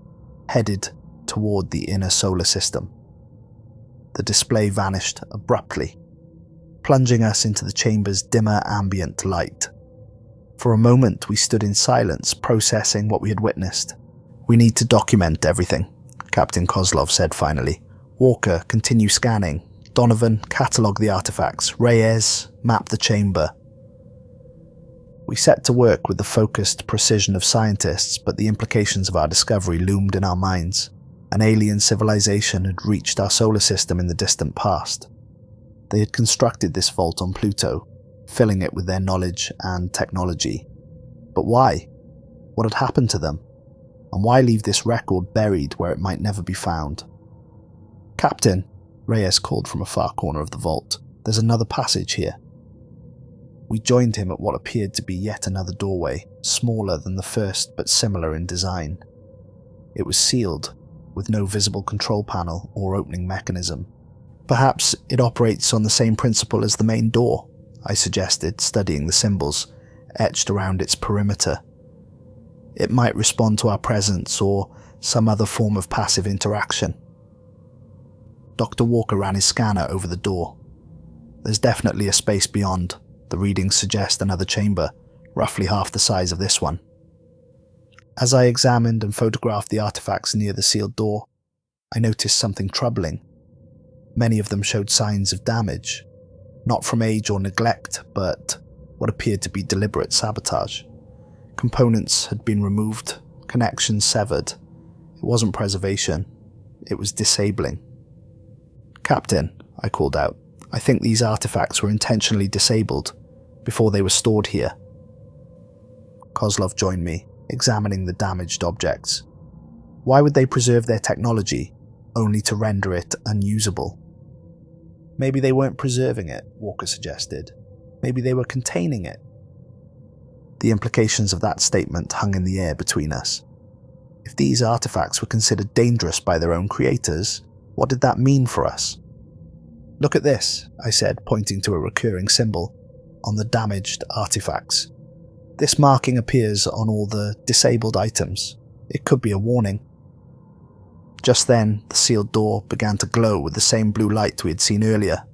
headed toward the inner solar system. The display vanished abruptly, plunging us into the chamber's dimmer ambient light. For a moment we stood in silence, processing what we had witnessed. "We need to document everything," Captain Kozlov said finally. "Walker, continue scanning. Donovan, catalogue the artifacts. Reyes, map the chamber." We set to work with the focused precision of scientists, but the implications of our discovery loomed in our minds. An alien civilization had reached our solar system in the distant past. They had constructed this vault on Pluto, filling it with their knowledge and technology. But why? What had happened to them? And why leave this record buried where it might never be found? "Captain," Reyes called from a far corner of the vault, There's another passage here." We joined him at what appeared to be yet another doorway, smaller than the first but similar in design. It was sealed, with no visible control panel or opening mechanism. "Perhaps it operates on the same principle as the main door," I suggested, studying the symbols etched around its perimeter. "It might respond to our presence or some other form of passive interaction." Dr. Walker ran his scanner over the door. "There's definitely a space beyond. The readings suggest another chamber, roughly half the size of this one." As I examined and photographed the artifacts near the sealed door, I noticed something troubling. Many of them showed signs of damage, not from age or neglect, but what appeared to be deliberate sabotage. Components had been removed, connections severed. It wasn't preservation, it was disabling. "Captain," I called out, "I think these artifacts were intentionally disabled before they were stored here." Kozlov joined me, examining the damaged objects. Why would they preserve their technology, only to render it unusable? "Maybe they weren't preserving it," Walker suggested. "Maybe they were containing it." The implications of that statement hung in the air between us. If these artifacts were considered dangerous by their own creators, what did that mean for us? "Look at this," I said, pointing to a recurring symbol on the damaged artifacts. "This marking appears on all the disabled items. It could be a warning." Just then, the sealed door began to glow with the same blue light we had seen earlier.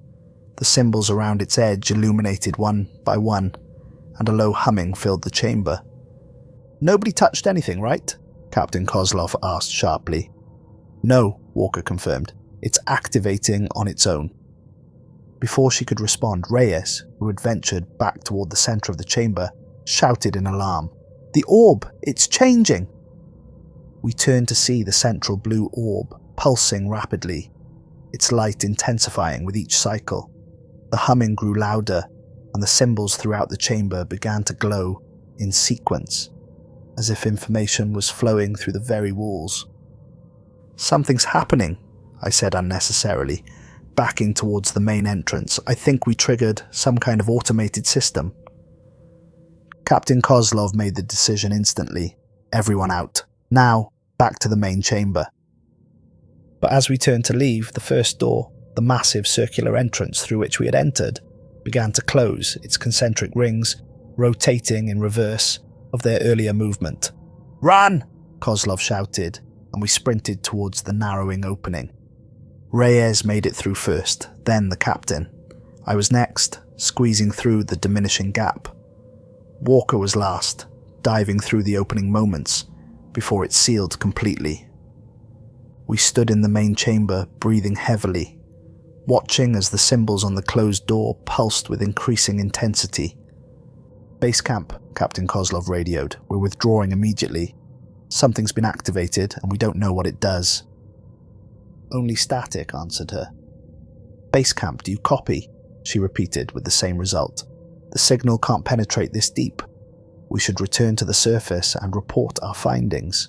The symbols around its edge illuminated one by one, and a low humming filled the chamber. "Nobody touched anything, right?" Captain Kozlov asked sharply. "No," Walker confirmed. "It's activating on its own." Before she could respond, Reyes, who had ventured back toward the center of the chamber, shouted in alarm, "The orb! It's changing!" We turned to see the central blue orb pulsing rapidly, its light intensifying with each cycle. The humming grew louder, and the symbols throughout the chamber began to glow in sequence, as if information was flowing through the very walls. "Something's happening," I said unnecessarily, backing towards the main entrance. "I think we triggered some kind of automated system." Captain Kozlov made the decision instantly. "Everyone out. Now, back to the main chamber." But as we turned to leave, the first door, the massive circular entrance through which we had entered, began to close, its concentric rings rotating in reverse of their earlier movement. "Run!" Kozlov shouted, and we sprinted towards the narrowing opening. Reyes made it through first, then the captain. I was next, squeezing through the diminishing gap. Walker was last, diving through the opening moments before it sealed completely. We stood in the main chamber, breathing heavily, watching as the symbols on the closed door pulsed with increasing intensity. "Base camp," Captain Kozlov radioed. "We're withdrawing immediately. Something's been activated, and we don't know what it does." "Only static," answered her. "Base camp, do you copy?" she repeated with the same result. "The signal can't penetrate this deep. We should return to the surface and report our findings."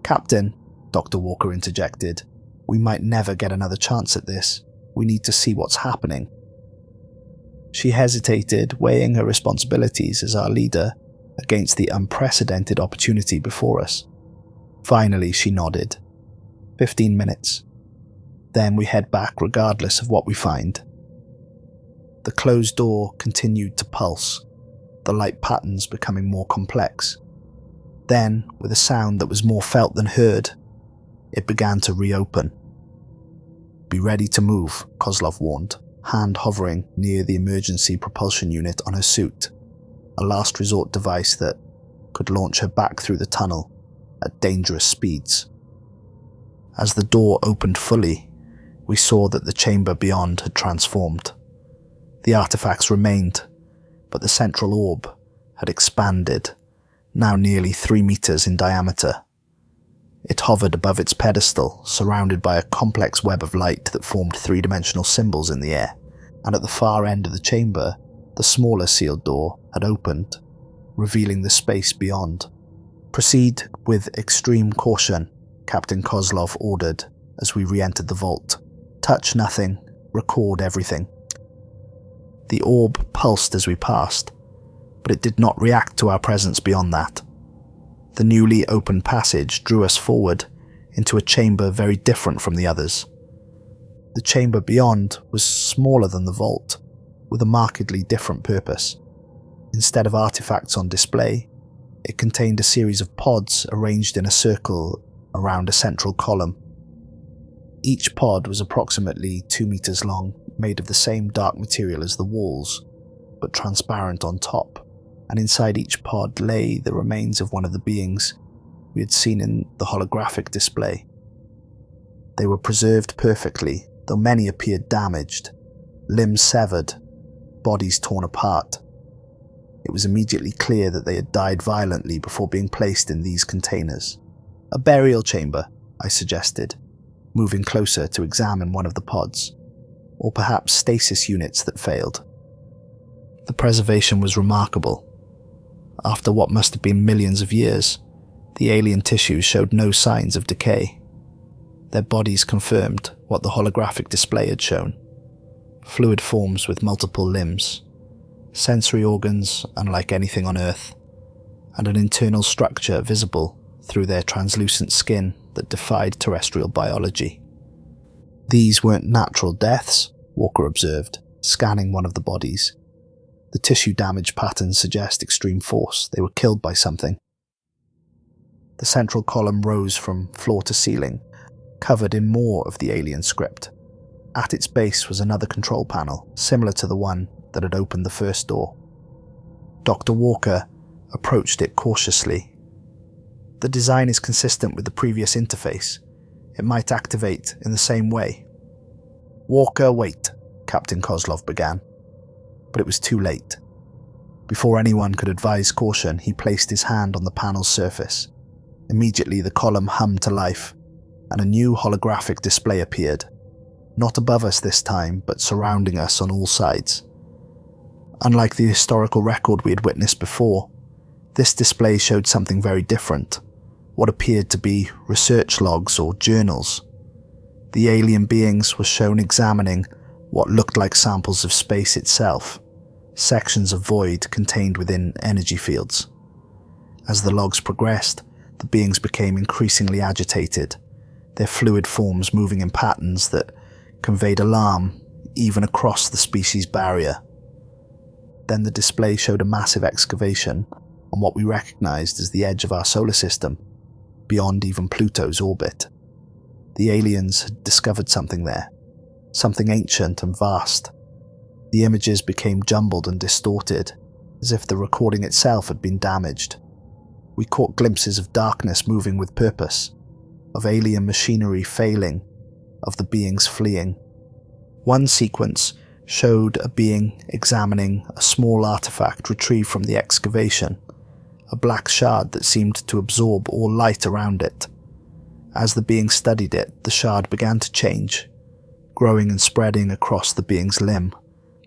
"Captain," Dr. Walker interjected, "we might never get another chance at this. We need to see what's happening." She hesitated, weighing her responsibilities as our leader against the unprecedented opportunity before us. Finally, she nodded. 15 minutes. Then we head back regardless of what we find. The closed door continued to pulse, the light patterns becoming more complex. Then, with a sound that was more felt than heard, it began to reopen. "Be ready to move," Kozlov warned, hand hovering near the emergency propulsion unit on her suit, a last resort device that could launch her back through the tunnel at dangerous speeds. As the door opened fully, we saw that the chamber beyond had transformed. The artifacts remained, but the central orb had expanded, now nearly 3 meters in diameter. It hovered above its pedestal, surrounded by a complex web of light that formed three-dimensional symbols in the air, and at the far end of the chamber, the smaller sealed door had opened, revealing the space beyond. "Proceed with extreme caution," Captain Kozlov ordered as we re-entered the vault. "Touch nothing, record everything." The orb pulsed as we passed, but it did not react to our presence beyond that. The newly opened passage drew us forward into a chamber very different from the others. The chamber beyond was smaller than the vault, with a markedly different purpose. Instead of artifacts on display, it contained a series of pods arranged in a circle around a central column. Each pod was approximately 2 meters long, made of the same dark material as the walls, but transparent on top, and inside each pod lay the remains of one of the beings we had seen in the holographic display. They were preserved perfectly, though many appeared damaged, limbs severed, bodies torn apart. It was immediately clear that they had died violently before being placed in these containers. A burial chamber, I suggested, moving closer to examine one of the pods, or perhaps stasis units that failed. The preservation was remarkable. After what must have been millions of years, the alien tissues showed no signs of decay. Their bodies confirmed what the holographic display had shown: fluid forms with multiple limbs, sensory organs unlike anything on Earth, and an internal structure visible through their translucent skin that defied terrestrial biology. These weren't natural deaths, Walker observed, scanning one of the bodies. The tissue damage patterns suggest extreme force. They were killed by something. The central column rose from floor to ceiling, covered in more of the alien script. At its base was another control panel, similar to the one that had opened the first door. Dr. Walker approached it cautiously. The design is consistent with the previous interface. It might activate in the same way. "Walker, wait," Captain Kozlov began. But it was too late. Before anyone could advise caution, he placed his hand on the panel's surface. Immediately the column hummed to life, and a new holographic display appeared. Not above us this time, but surrounding us on all sides. Unlike the historical record we had witnessed before, this display showed something very different, what appeared to be research logs or journals. The alien beings were shown examining what looked like samples of space itself, sections of void contained within energy fields. As the logs progressed, the beings became increasingly agitated, their fluid forms moving in patterns that conveyed alarm even across the species barrier. Then the display showed a massive excavation on what we recognized as the edge of our solar system, beyond even Pluto's orbit. The aliens had discovered something there, something ancient and vast. The images became jumbled and distorted, as if the recording itself had been damaged. We caught glimpses of darkness moving with purpose, of alien machinery failing, of the beings fleeing. One sequence showed a being examining a small artifact retrieved from the excavation, a black shard that seemed to absorb all light around it. As the being studied it, the shard began to change, growing and spreading across the being's limb,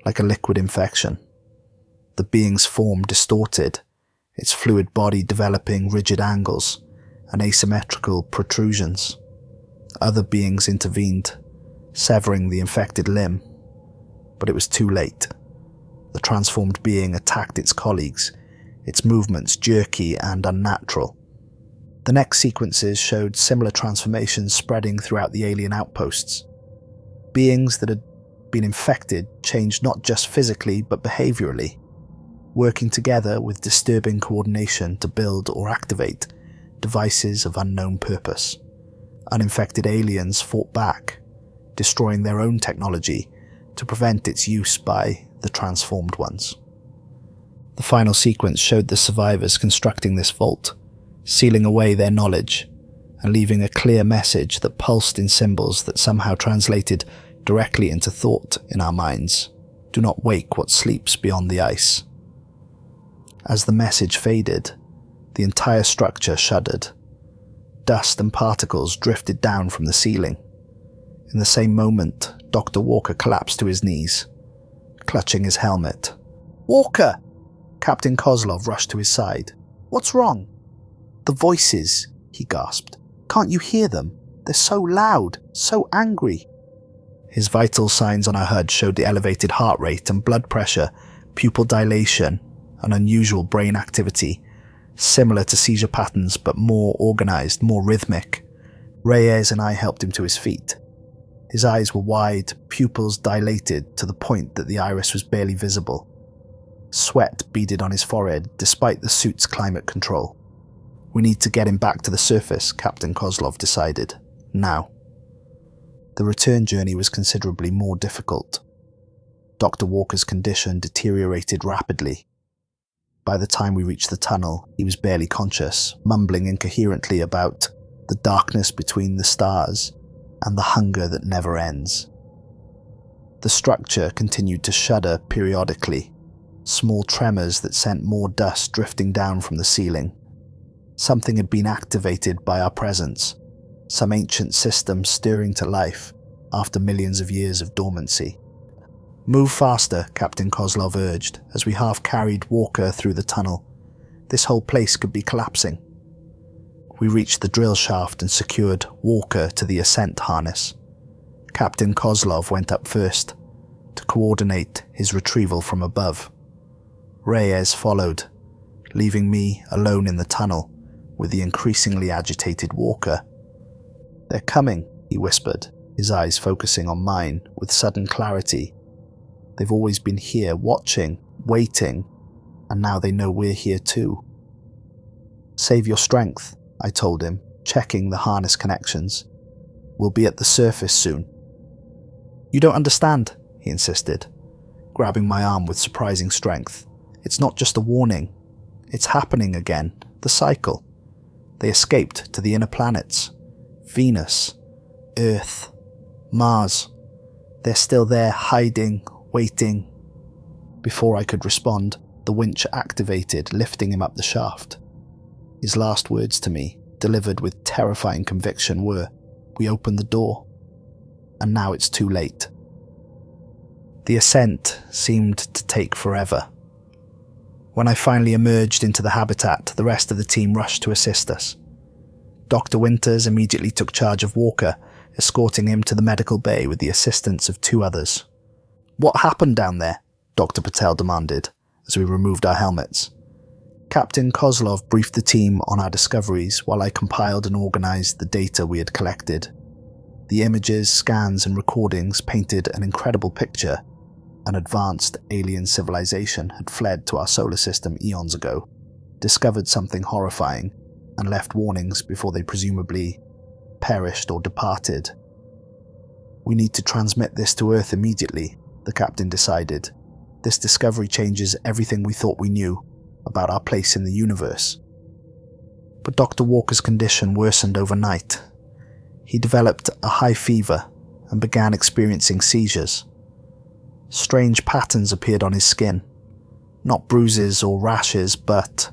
like a liquid infection. The being's form distorted, its fluid body developing rigid angles and asymmetrical protrusions. Other beings intervened, severing the infected limb, but it was too late. The transformed being attacked its colleagues, its movements jerky and unnatural. The next sequences showed similar transformations spreading throughout the alien outposts. Beings that had been infected changed not just physically but behaviorally, working together with disturbing coordination to build or activate devices of unknown purpose. Uninfected aliens fought back, destroying their own technology to prevent its use by the transformed ones. The final sequence showed the survivors constructing this vault, sealing away their knowledge and leaving a clear message that pulsed in symbols that somehow translated directly into thought in our minds. Do not wake what sleeps beyond the ice. As the message faded, the entire structure shuddered. Dust and particles drifted down from the ceiling. In the same moment, Dr. Walker collapsed to his knees, clutching his helmet. "Walker!" Captain Kozlov rushed to his side. "What's wrong?" "The voices," he gasped. "Can't you hear them? They're so loud, so angry." His vital signs on our HUD showed the elevated heart rate and blood pressure, pupil dilation, and unusual brain activity, similar to seizure patterns but more organized, more rhythmic. Reyes and I helped him to his feet. His eyes were wide, pupils dilated to the point that the iris was barely visible. Sweat beaded on his forehead despite the suit's climate control. We need to get him back to the surface, Captain Kozlov decided. Now. The return journey was considerably more difficult. Dr. Walker's condition deteriorated rapidly. By the time we reached the tunnel, he was barely conscious, mumbling incoherently about the darkness between the stars and the hunger that never ends. The structure continued to shudder periodically, small tremors that sent more dust drifting down from the ceiling. Something had been activated by our presence, some ancient system stirring to life after millions of years of dormancy. "Move faster," Captain Kozlov urged as we half-carried Walker through the tunnel. This whole place could be collapsing. We reached the drill shaft and secured Walker to the ascent harness. Captain Kozlov went up first to coordinate his retrieval from above. Reyes followed, leaving me alone in the tunnel with the increasingly agitated Walker. "They're coming," he whispered, his eyes focusing on mine with sudden clarity. "They've always been here, watching, waiting, and now they know we're here too." "Save your strength," I told him, checking the harness connections. "We'll be at the surface soon." "You don't understand," he insisted, grabbing my arm with surprising strength. "It's not just a warning. It's happening again, the cycle. They escaped to the inner planets. Venus, Earth, Mars. They're still there, hiding, waiting." Before I could respond, the winch activated, lifting him up the shaft. His last words to me, delivered with terrifying conviction, were, "We opened the door. And now it's too late." The ascent seemed to take forever. When I finally emerged into the habitat, the rest of the team rushed to assist us. Dr. Winters immediately took charge of Walker, escorting him to the medical bay with the assistance of 2 others. "What happened down there?" Dr. Patel demanded, as we removed our helmets. Captain Kozlov briefed the team on our discoveries while I compiled and organized the data we had collected. The images, scans, and recordings painted an incredible picture. An advanced alien civilization had fled to our solar system eons ago, discovered something horrifying, and left warnings before they presumably perished or departed. "We need to transmit this to Earth immediately," the captain decided. "This discovery changes everything we thought we knew about our place in the universe." But Dr. Walker's condition worsened overnight. He developed a high fever and began experiencing seizures. Strange patterns appeared on his skin, not bruises or rashes, but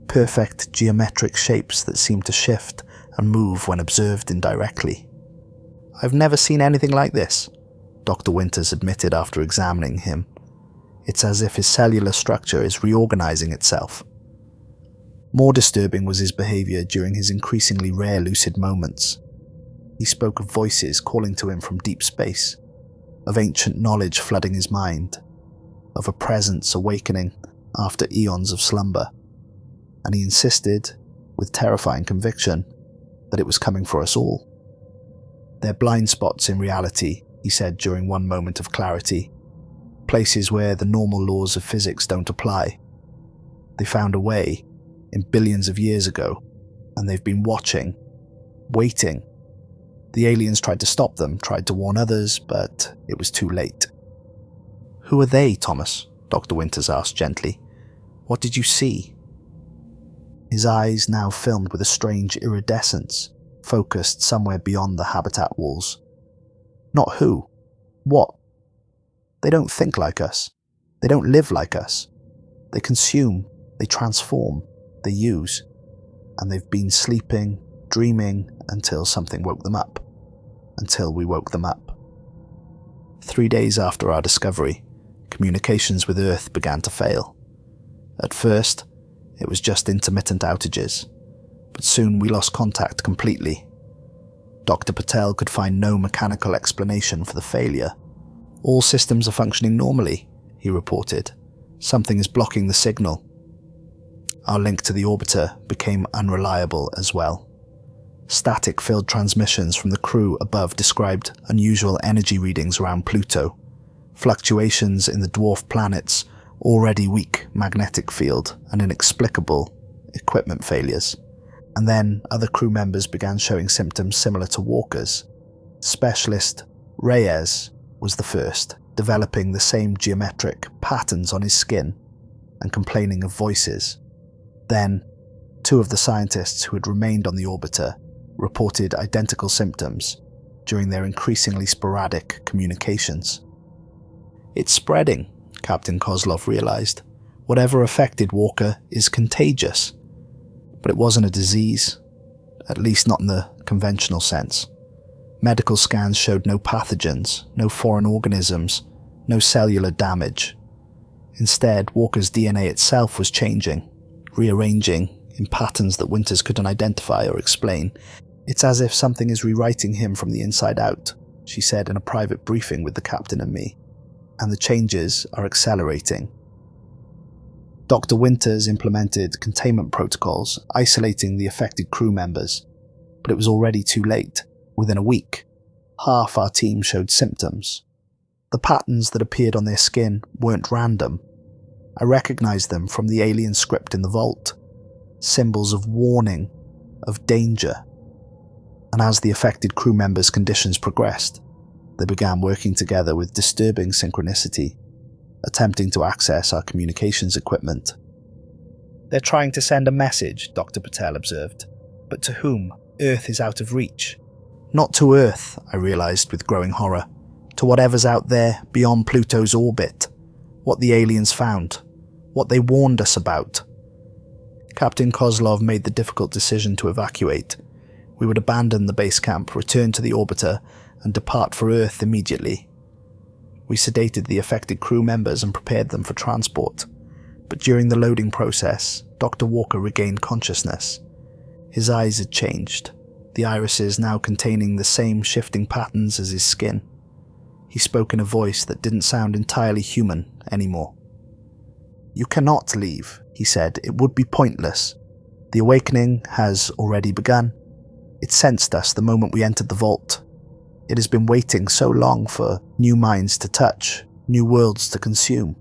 perfect geometric shapes that seemed to shift and move when observed indirectly. "I've never seen anything like this," Dr. Winters admitted after examining him. "It's as if his cellular structure is reorganizing itself." More disturbing was his behavior during his increasingly rare lucid moments. He spoke of voices calling to him from deep space, of ancient knowledge flooding his mind, of a presence awakening after eons of slumber, and he insisted, with terrifying conviction, that it was coming for us all. "They're blind spots in reality," he said during one moment of clarity, "places where the normal laws of physics don't apply. They found a way, in billions of years ago, and they've been watching, waiting. The aliens tried to stop them, tried to warn others, but it was too late." "Who are they, Thomas?" Dr. Winters asked gently. "What did you see?" His eyes, now filmed with a strange iridescence, focused somewhere beyond the habitat walls. "Not who. What? They don't think like us. They don't live like us. They consume, they transform, they use. And they've been sleeping, dreaming, until something woke them up. Until we woke them up." 3 days after our discovery, communications with Earth began to fail. At first, it was just intermittent outages, but soon we lost contact completely. Dr. Patel could find no mechanical explanation for the failure. "All systems are functioning normally," he reported. "Something is blocking the signal." Our link to the orbiter became unreliable as well. Static-filled transmissions from the crew above described unusual energy readings around Pluto, fluctuations in the dwarf planet's already weak magnetic field, and inexplicable equipment failures. And then other crew members began showing symptoms similar to Walker's. Specialist Reyes was the first, developing the same geometric patterns on his skin and complaining of voices. Then, two of the scientists who had remained on the orbiter reported identical symptoms during their increasingly sporadic communications. "It's spreading," Captain Kozlov realized. "Whatever affected Walker is contagious." But it wasn't a disease, at least not in the conventional sense. Medical scans showed no pathogens, no foreign organisms, no cellular damage. Instead, Walker's DNA itself was changing, rearranging in patterns that Winters couldn't identify or explain. "It's as if something is rewriting him from the inside out," she said in a private briefing with the captain and me. "And the changes are accelerating." Dr. Winters implemented containment protocols, isolating the affected crew members, but it was already too late. Within a week, half our team showed symptoms. The patterns that appeared on their skin weren't random. I recognized them from the alien script in the vault, symbols of warning, of danger. And as the affected crew members' conditions progressed, they began working together with disturbing synchronicity, attempting to access our communications equipment. "They're trying to send a message," Dr. Patel observed. "But to whom? Earth is out of reach." "Not to Earth," I realized with growing horror. "To whatever's out there beyond Pluto's orbit. What the aliens found. What they warned us about." Captain Kozlov made the difficult decision to evacuate. We would abandon the base camp, return to the orbiter, and depart for Earth immediately. We sedated the affected crew members and prepared them for transport. But during the loading process, Dr. Walker regained consciousness. His eyes had changed, the irises now containing the same shifting patterns as his skin. He spoke in a voice that didn't sound entirely human anymore. "You cannot leave," he said. "It would be pointless. The awakening has already begun. It sensed us the moment we entered the vault. It has been waiting so long for new minds to touch, new worlds to consume."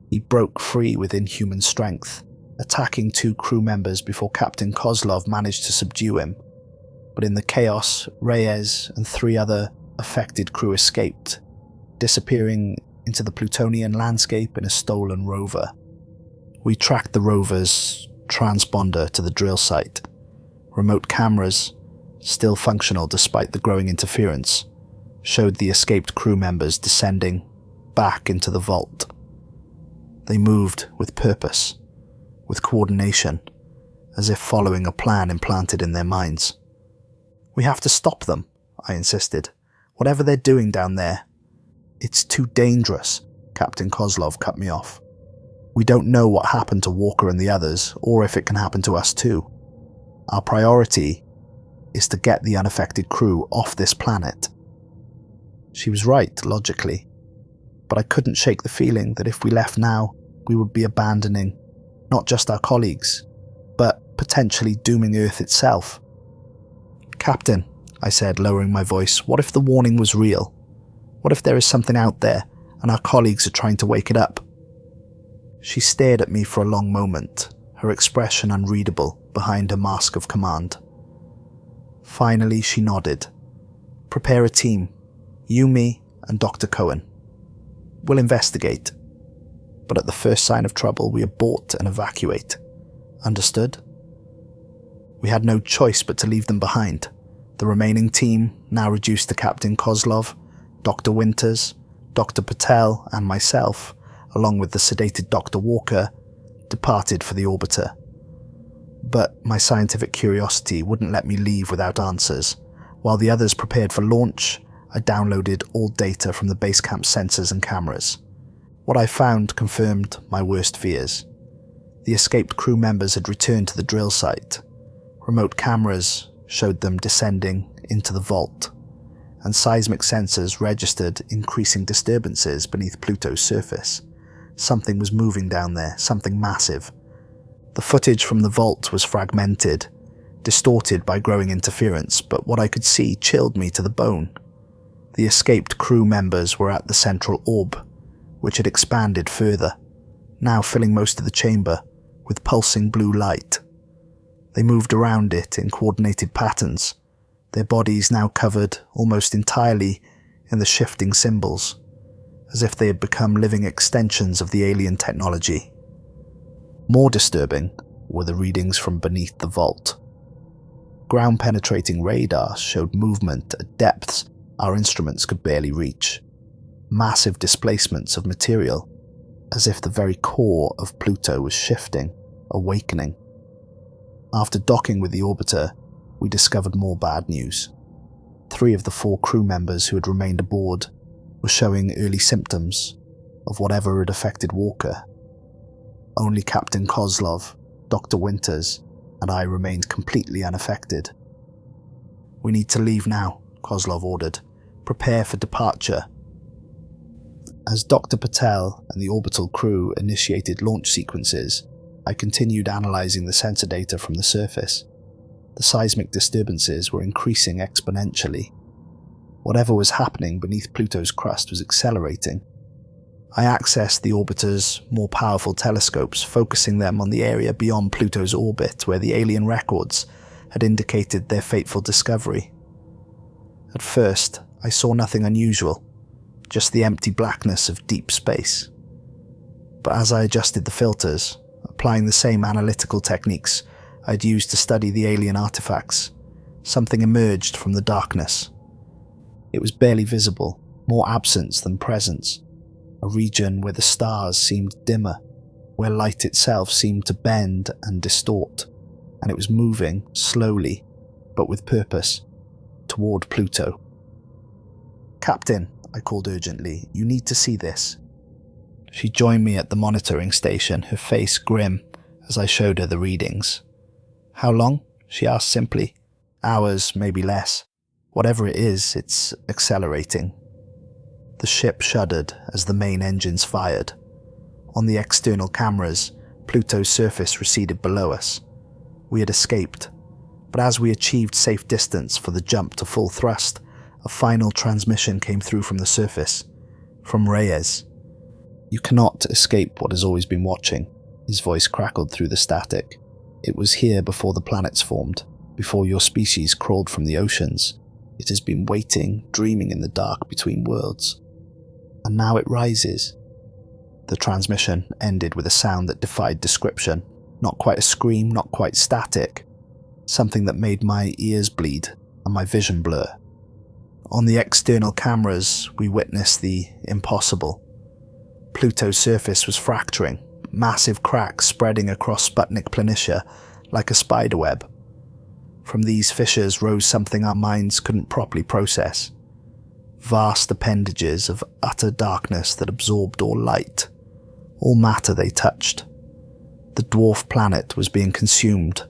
He broke free with inhuman strength, attacking two crew members before Captain Kozlov managed to subdue him. But in the chaos, Reyes and 3 other affected crew escaped, disappearing into the Plutonian landscape in a stolen rover. We tracked the rover's transponder to the drill site. Remote cameras, still functional despite the growing interference, showed the escaped crew members descending back into the vault. They moved with purpose, with coordination, as if following a plan implanted in their minds. "We have to stop them," I insisted. "Whatever they're doing down there." "It's too dangerous," Captain Kozlov cut me off. "We don't know what happened to Walker and the others, or if it can happen to us too. Our priority is to get the unaffected crew off this planet." She was right, logically, but I couldn't shake the feeling that if we left now, we would be abandoning not just our colleagues, but potentially dooming Earth itself. "Captain," I said, lowering my voice, "what if the warning was real? What if there is something out there and our colleagues are trying to wake it up?" She stared at me for a long moment, her expression unreadable behind her mask of command. Finally, she nodded. "Prepare a team. You, me, and Dr. Cohen. We'll investigate. But at the first sign of trouble, we abort and evacuate. Understood?" We had no choice but to leave them behind. The remaining team, now reduced to Captain Kozlov, Dr. Winters, Dr. Patel, and myself, along with the sedated Dr. Walker, departed for the orbiter. But my scientific curiosity wouldn't let me leave without answers. While the others prepared for launch, I downloaded all data from the base camp sensors and cameras. What I found confirmed my worst fears. The escaped crew members had returned to the drill site. Remote cameras showed them descending into the vault, and seismic sensors registered increasing disturbances beneath Pluto's surface. Something was moving down there, something massive. The footage from the vault was fragmented, distorted by growing interference, but what I could see chilled me to the bone. The escaped crew members were at the central orb, which had expanded further, now filling most of the chamber with pulsing blue light. They moved around it in coordinated patterns, their bodies now covered almost entirely in the shifting symbols, as if they had become living extensions of the alien technology. More disturbing were the readings from beneath the vault. Ground-penetrating radar showed movement at depths our instruments could barely reach. Massive displacements of material, as if the very core of Pluto was shifting, awakening. After docking with the orbiter, we discovered more bad news. 3 of the 4 crew members who had remained aboard were showing early symptoms of whatever had affected Walker. Only Captain Kozlov, Dr. Winters, and I remained completely unaffected. "We need to leave now," Kozlov ordered. "Prepare for departure." As Dr. Patel and the orbital crew initiated launch sequences, I continued analyzing the sensor data from the surface. The seismic disturbances were increasing exponentially. Whatever was happening beneath Pluto's crust was accelerating. I accessed the orbiter's more powerful telescopes, focusing them on the area beyond Pluto's orbit where the alien records had indicated their fateful discovery. At first, I saw nothing unusual, just the empty blackness of deep space. But as I adjusted the filters, applying the same analytical techniques I'd used to study the alien artifacts, something emerged from the darkness. It was barely visible, more absence than presence. A region where the stars seemed dimmer, where light itself seemed to bend and distort, and it was moving, slowly, but with purpose, toward Pluto. "Captain," I called urgently, "you need to see this." She joined me at the monitoring station, her face grim as I showed her the readings. "How long?" she asked simply. "Hours, maybe less. Whatever it is, it's accelerating." The ship shuddered as the main engines fired. On the external cameras, Pluto's surface receded below us. We had escaped, but as we achieved safe distance for the jump to full thrust, a final transmission came through from the surface, from Reyes. "You cannot escape what has always been watching," his voice crackled through the static. "It was here before the planets formed, before your species crawled from the oceans. It has been waiting, dreaming in the dark between worlds. And now it rises." The transmission ended with a sound that defied description. Not quite a scream, not quite static. Something that made my ears bleed and my vision blur. On the external cameras, we witnessed the impossible. Pluto's surface was fracturing, massive cracks spreading across Sputnik Planitia like a spiderweb. From these fissures rose something our minds couldn't properly process. Vast appendages of utter darkness that absorbed all light, all matter they touched. The dwarf planet was being consumed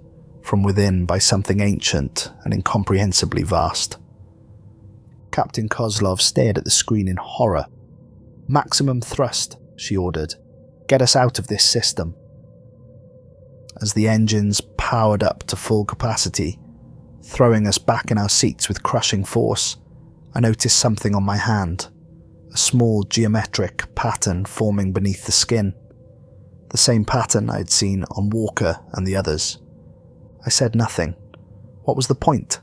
from within by something ancient and incomprehensibly vast. Captain Kozlov stared at the screen in horror. "Maximum thrust," she ordered. "Get us out of this system." As the engines powered up to full capacity, throwing us back in our seats with crushing force, I noticed something on my hand, a small geometric pattern forming beneath the skin, the same pattern I had seen on Walker and the others. I said nothing. What was the point?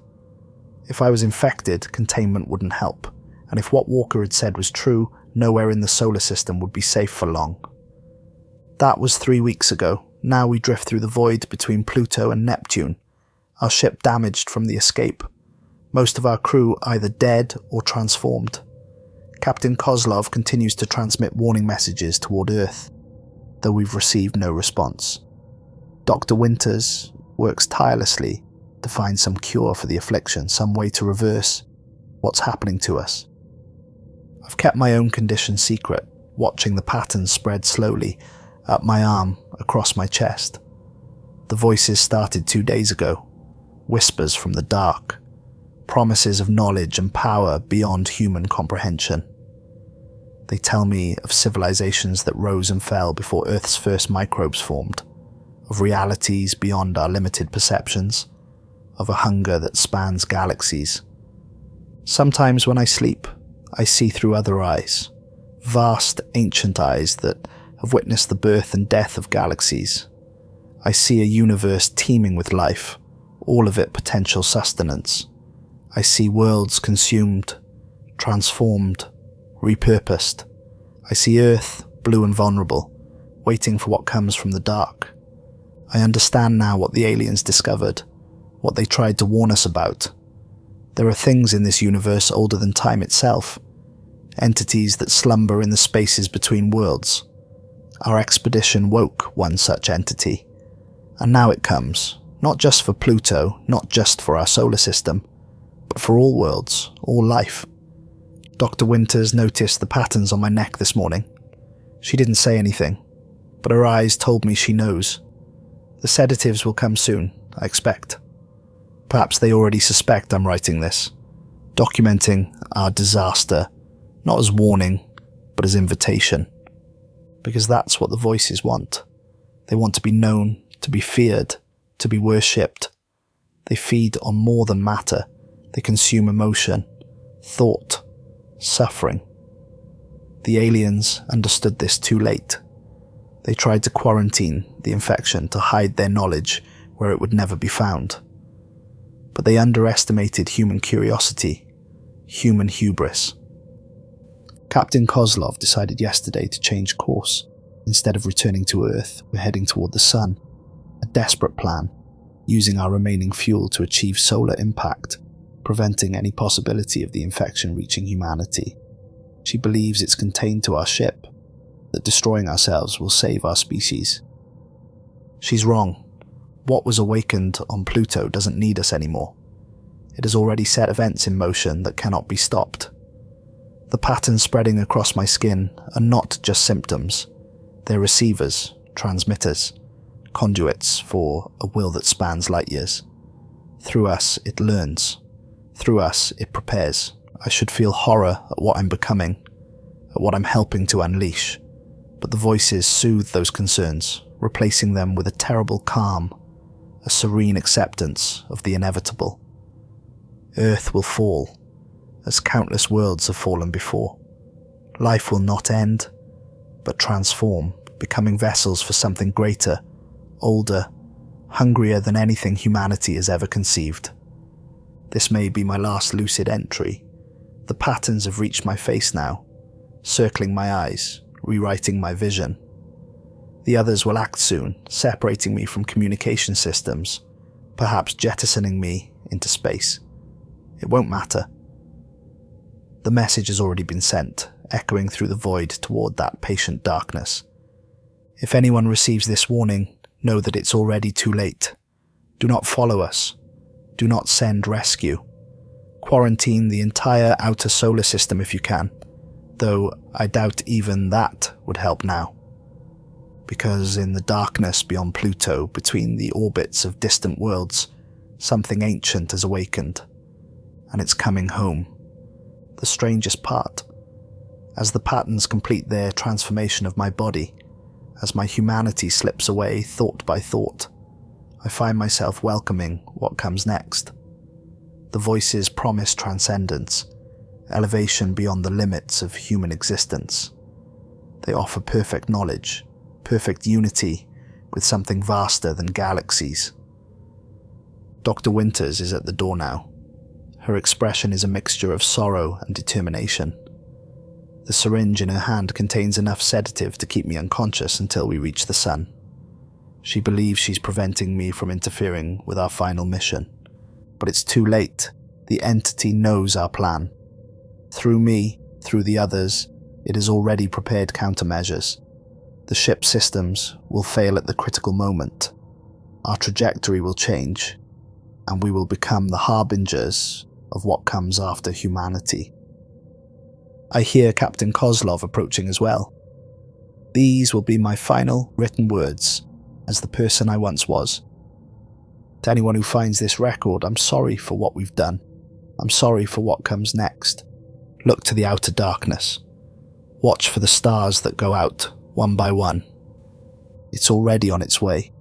If I was infected, containment wouldn't help, and if what Walker had said was true, nowhere in the solar system would be safe for long. That was 3 weeks ago. Now we drift through the void between Pluto and Neptune, our ship damaged from the escape. Most of our crew either dead or transformed. Captain Kozlov continues to transmit warning messages toward Earth, though we've received no response. Dr. Winters works tirelessly to find some cure for the affliction, some way to reverse what's happening to us. I've kept my own condition secret, watching the patterns spread slowly up my arm, across my chest. The voices started 2 days ago, whispers from the dark. promises of knowledge and power beyond human comprehension. They tell me of civilizations that rose and fell before Earth's first microbes formed, of realities beyond our limited perceptions, of a hunger that spans galaxies. Sometimes when I sleep, I see through other eyes, vast ancient eyes that have witnessed the birth and death of galaxies. I see a universe teeming with life, all of it potential sustenance. I see worlds consumed, transformed, repurposed. I see Earth, blue and vulnerable, waiting for what comes from the dark. I understand now what the aliens discovered, what they tried to warn us about. There are things in this universe older than time itself, entities that slumber in the spaces between worlds. Our expedition woke one such entity, and now it comes, not just for Pluto, not just for our solar system, but for all worlds, all life. Dr. Winters noticed the patterns on my neck this morning. She didn't say anything, but her eyes told me she knows. The sedatives will come soon, I expect. Perhaps they already suspect I'm writing this, documenting our disaster, not as warning, but as invitation. Because that's what the voices want. They want to be known, to be feared, to be worshipped. They feed on more than matter. They consume emotion, thought, suffering. The aliens understood this too late. They tried to quarantine the infection to hide their knowledge where it would never be found. But they underestimated human curiosity, human hubris. Captain Kozlov decided yesterday to change course. Instead of returning to Earth, we're heading toward the Sun. A desperate plan, using our remaining fuel to achieve solar impact, preventing any possibility of the infection reaching humanity. She believes it's contained to our ship, that destroying ourselves will save our species. She's wrong. What was awakened on Pluto doesn't need us anymore. It has already set events in motion that cannot be stopped. The patterns spreading across my skin are not just symptoms. They're receivers, transmitters, conduits for a will that spans light years. Through us, it learns. Through us, it prepares. I should feel horror at what I'm becoming, at what I'm helping to unleash. But the voices soothe those concerns, replacing them with a terrible calm, a serene acceptance of the inevitable. Earth will fall, as countless worlds have fallen before. Life will not end, but transform, becoming vessels for something greater, older, hungrier than anything humanity has ever conceived. This may be my last lucid entry. The patterns have reached my face now, circling my eyes, rewriting my vision. The others will act soon, separating me from communication systems, perhaps jettisoning me into space. It won't matter. The message has already been sent, echoing through the void toward that patient darkness. If anyone receives this warning, know that it's already too late. Do not follow us. Do not send rescue. Quarantine the entire outer solar system if you can, though I doubt even that would help now. Because in the darkness beyond Pluto, between the orbits of distant worlds, something ancient has awakened, and it's coming home. The strangest part, as the patterns complete their transformation of my body, as my humanity slips away thought by thought, I find myself welcoming what comes next. The voices promise transcendence, elevation beyond the limits of human existence. They offer perfect knowledge, perfect unity with something vaster than galaxies. Dr. Winters is at the door now. Her expression is a mixture of sorrow and determination. The syringe in her hand contains enough sedative to keep me unconscious until we reach the Sun. She believes she's preventing me from interfering with our final mission. But it's too late. The entity knows our plan. Through me, through the others, it has already prepared countermeasures. The ship's systems will fail at the critical moment. Our trajectory will change, and we will become the harbingers of what comes after humanity. I hear Captain Kozlov approaching as well. These will be my final written words as the person I once was. To anyone who finds this record, I'm sorry for what we've done. I'm sorry for what comes next. Look to the outer darkness. Watch for the stars that go out, one by one. It's already on its way.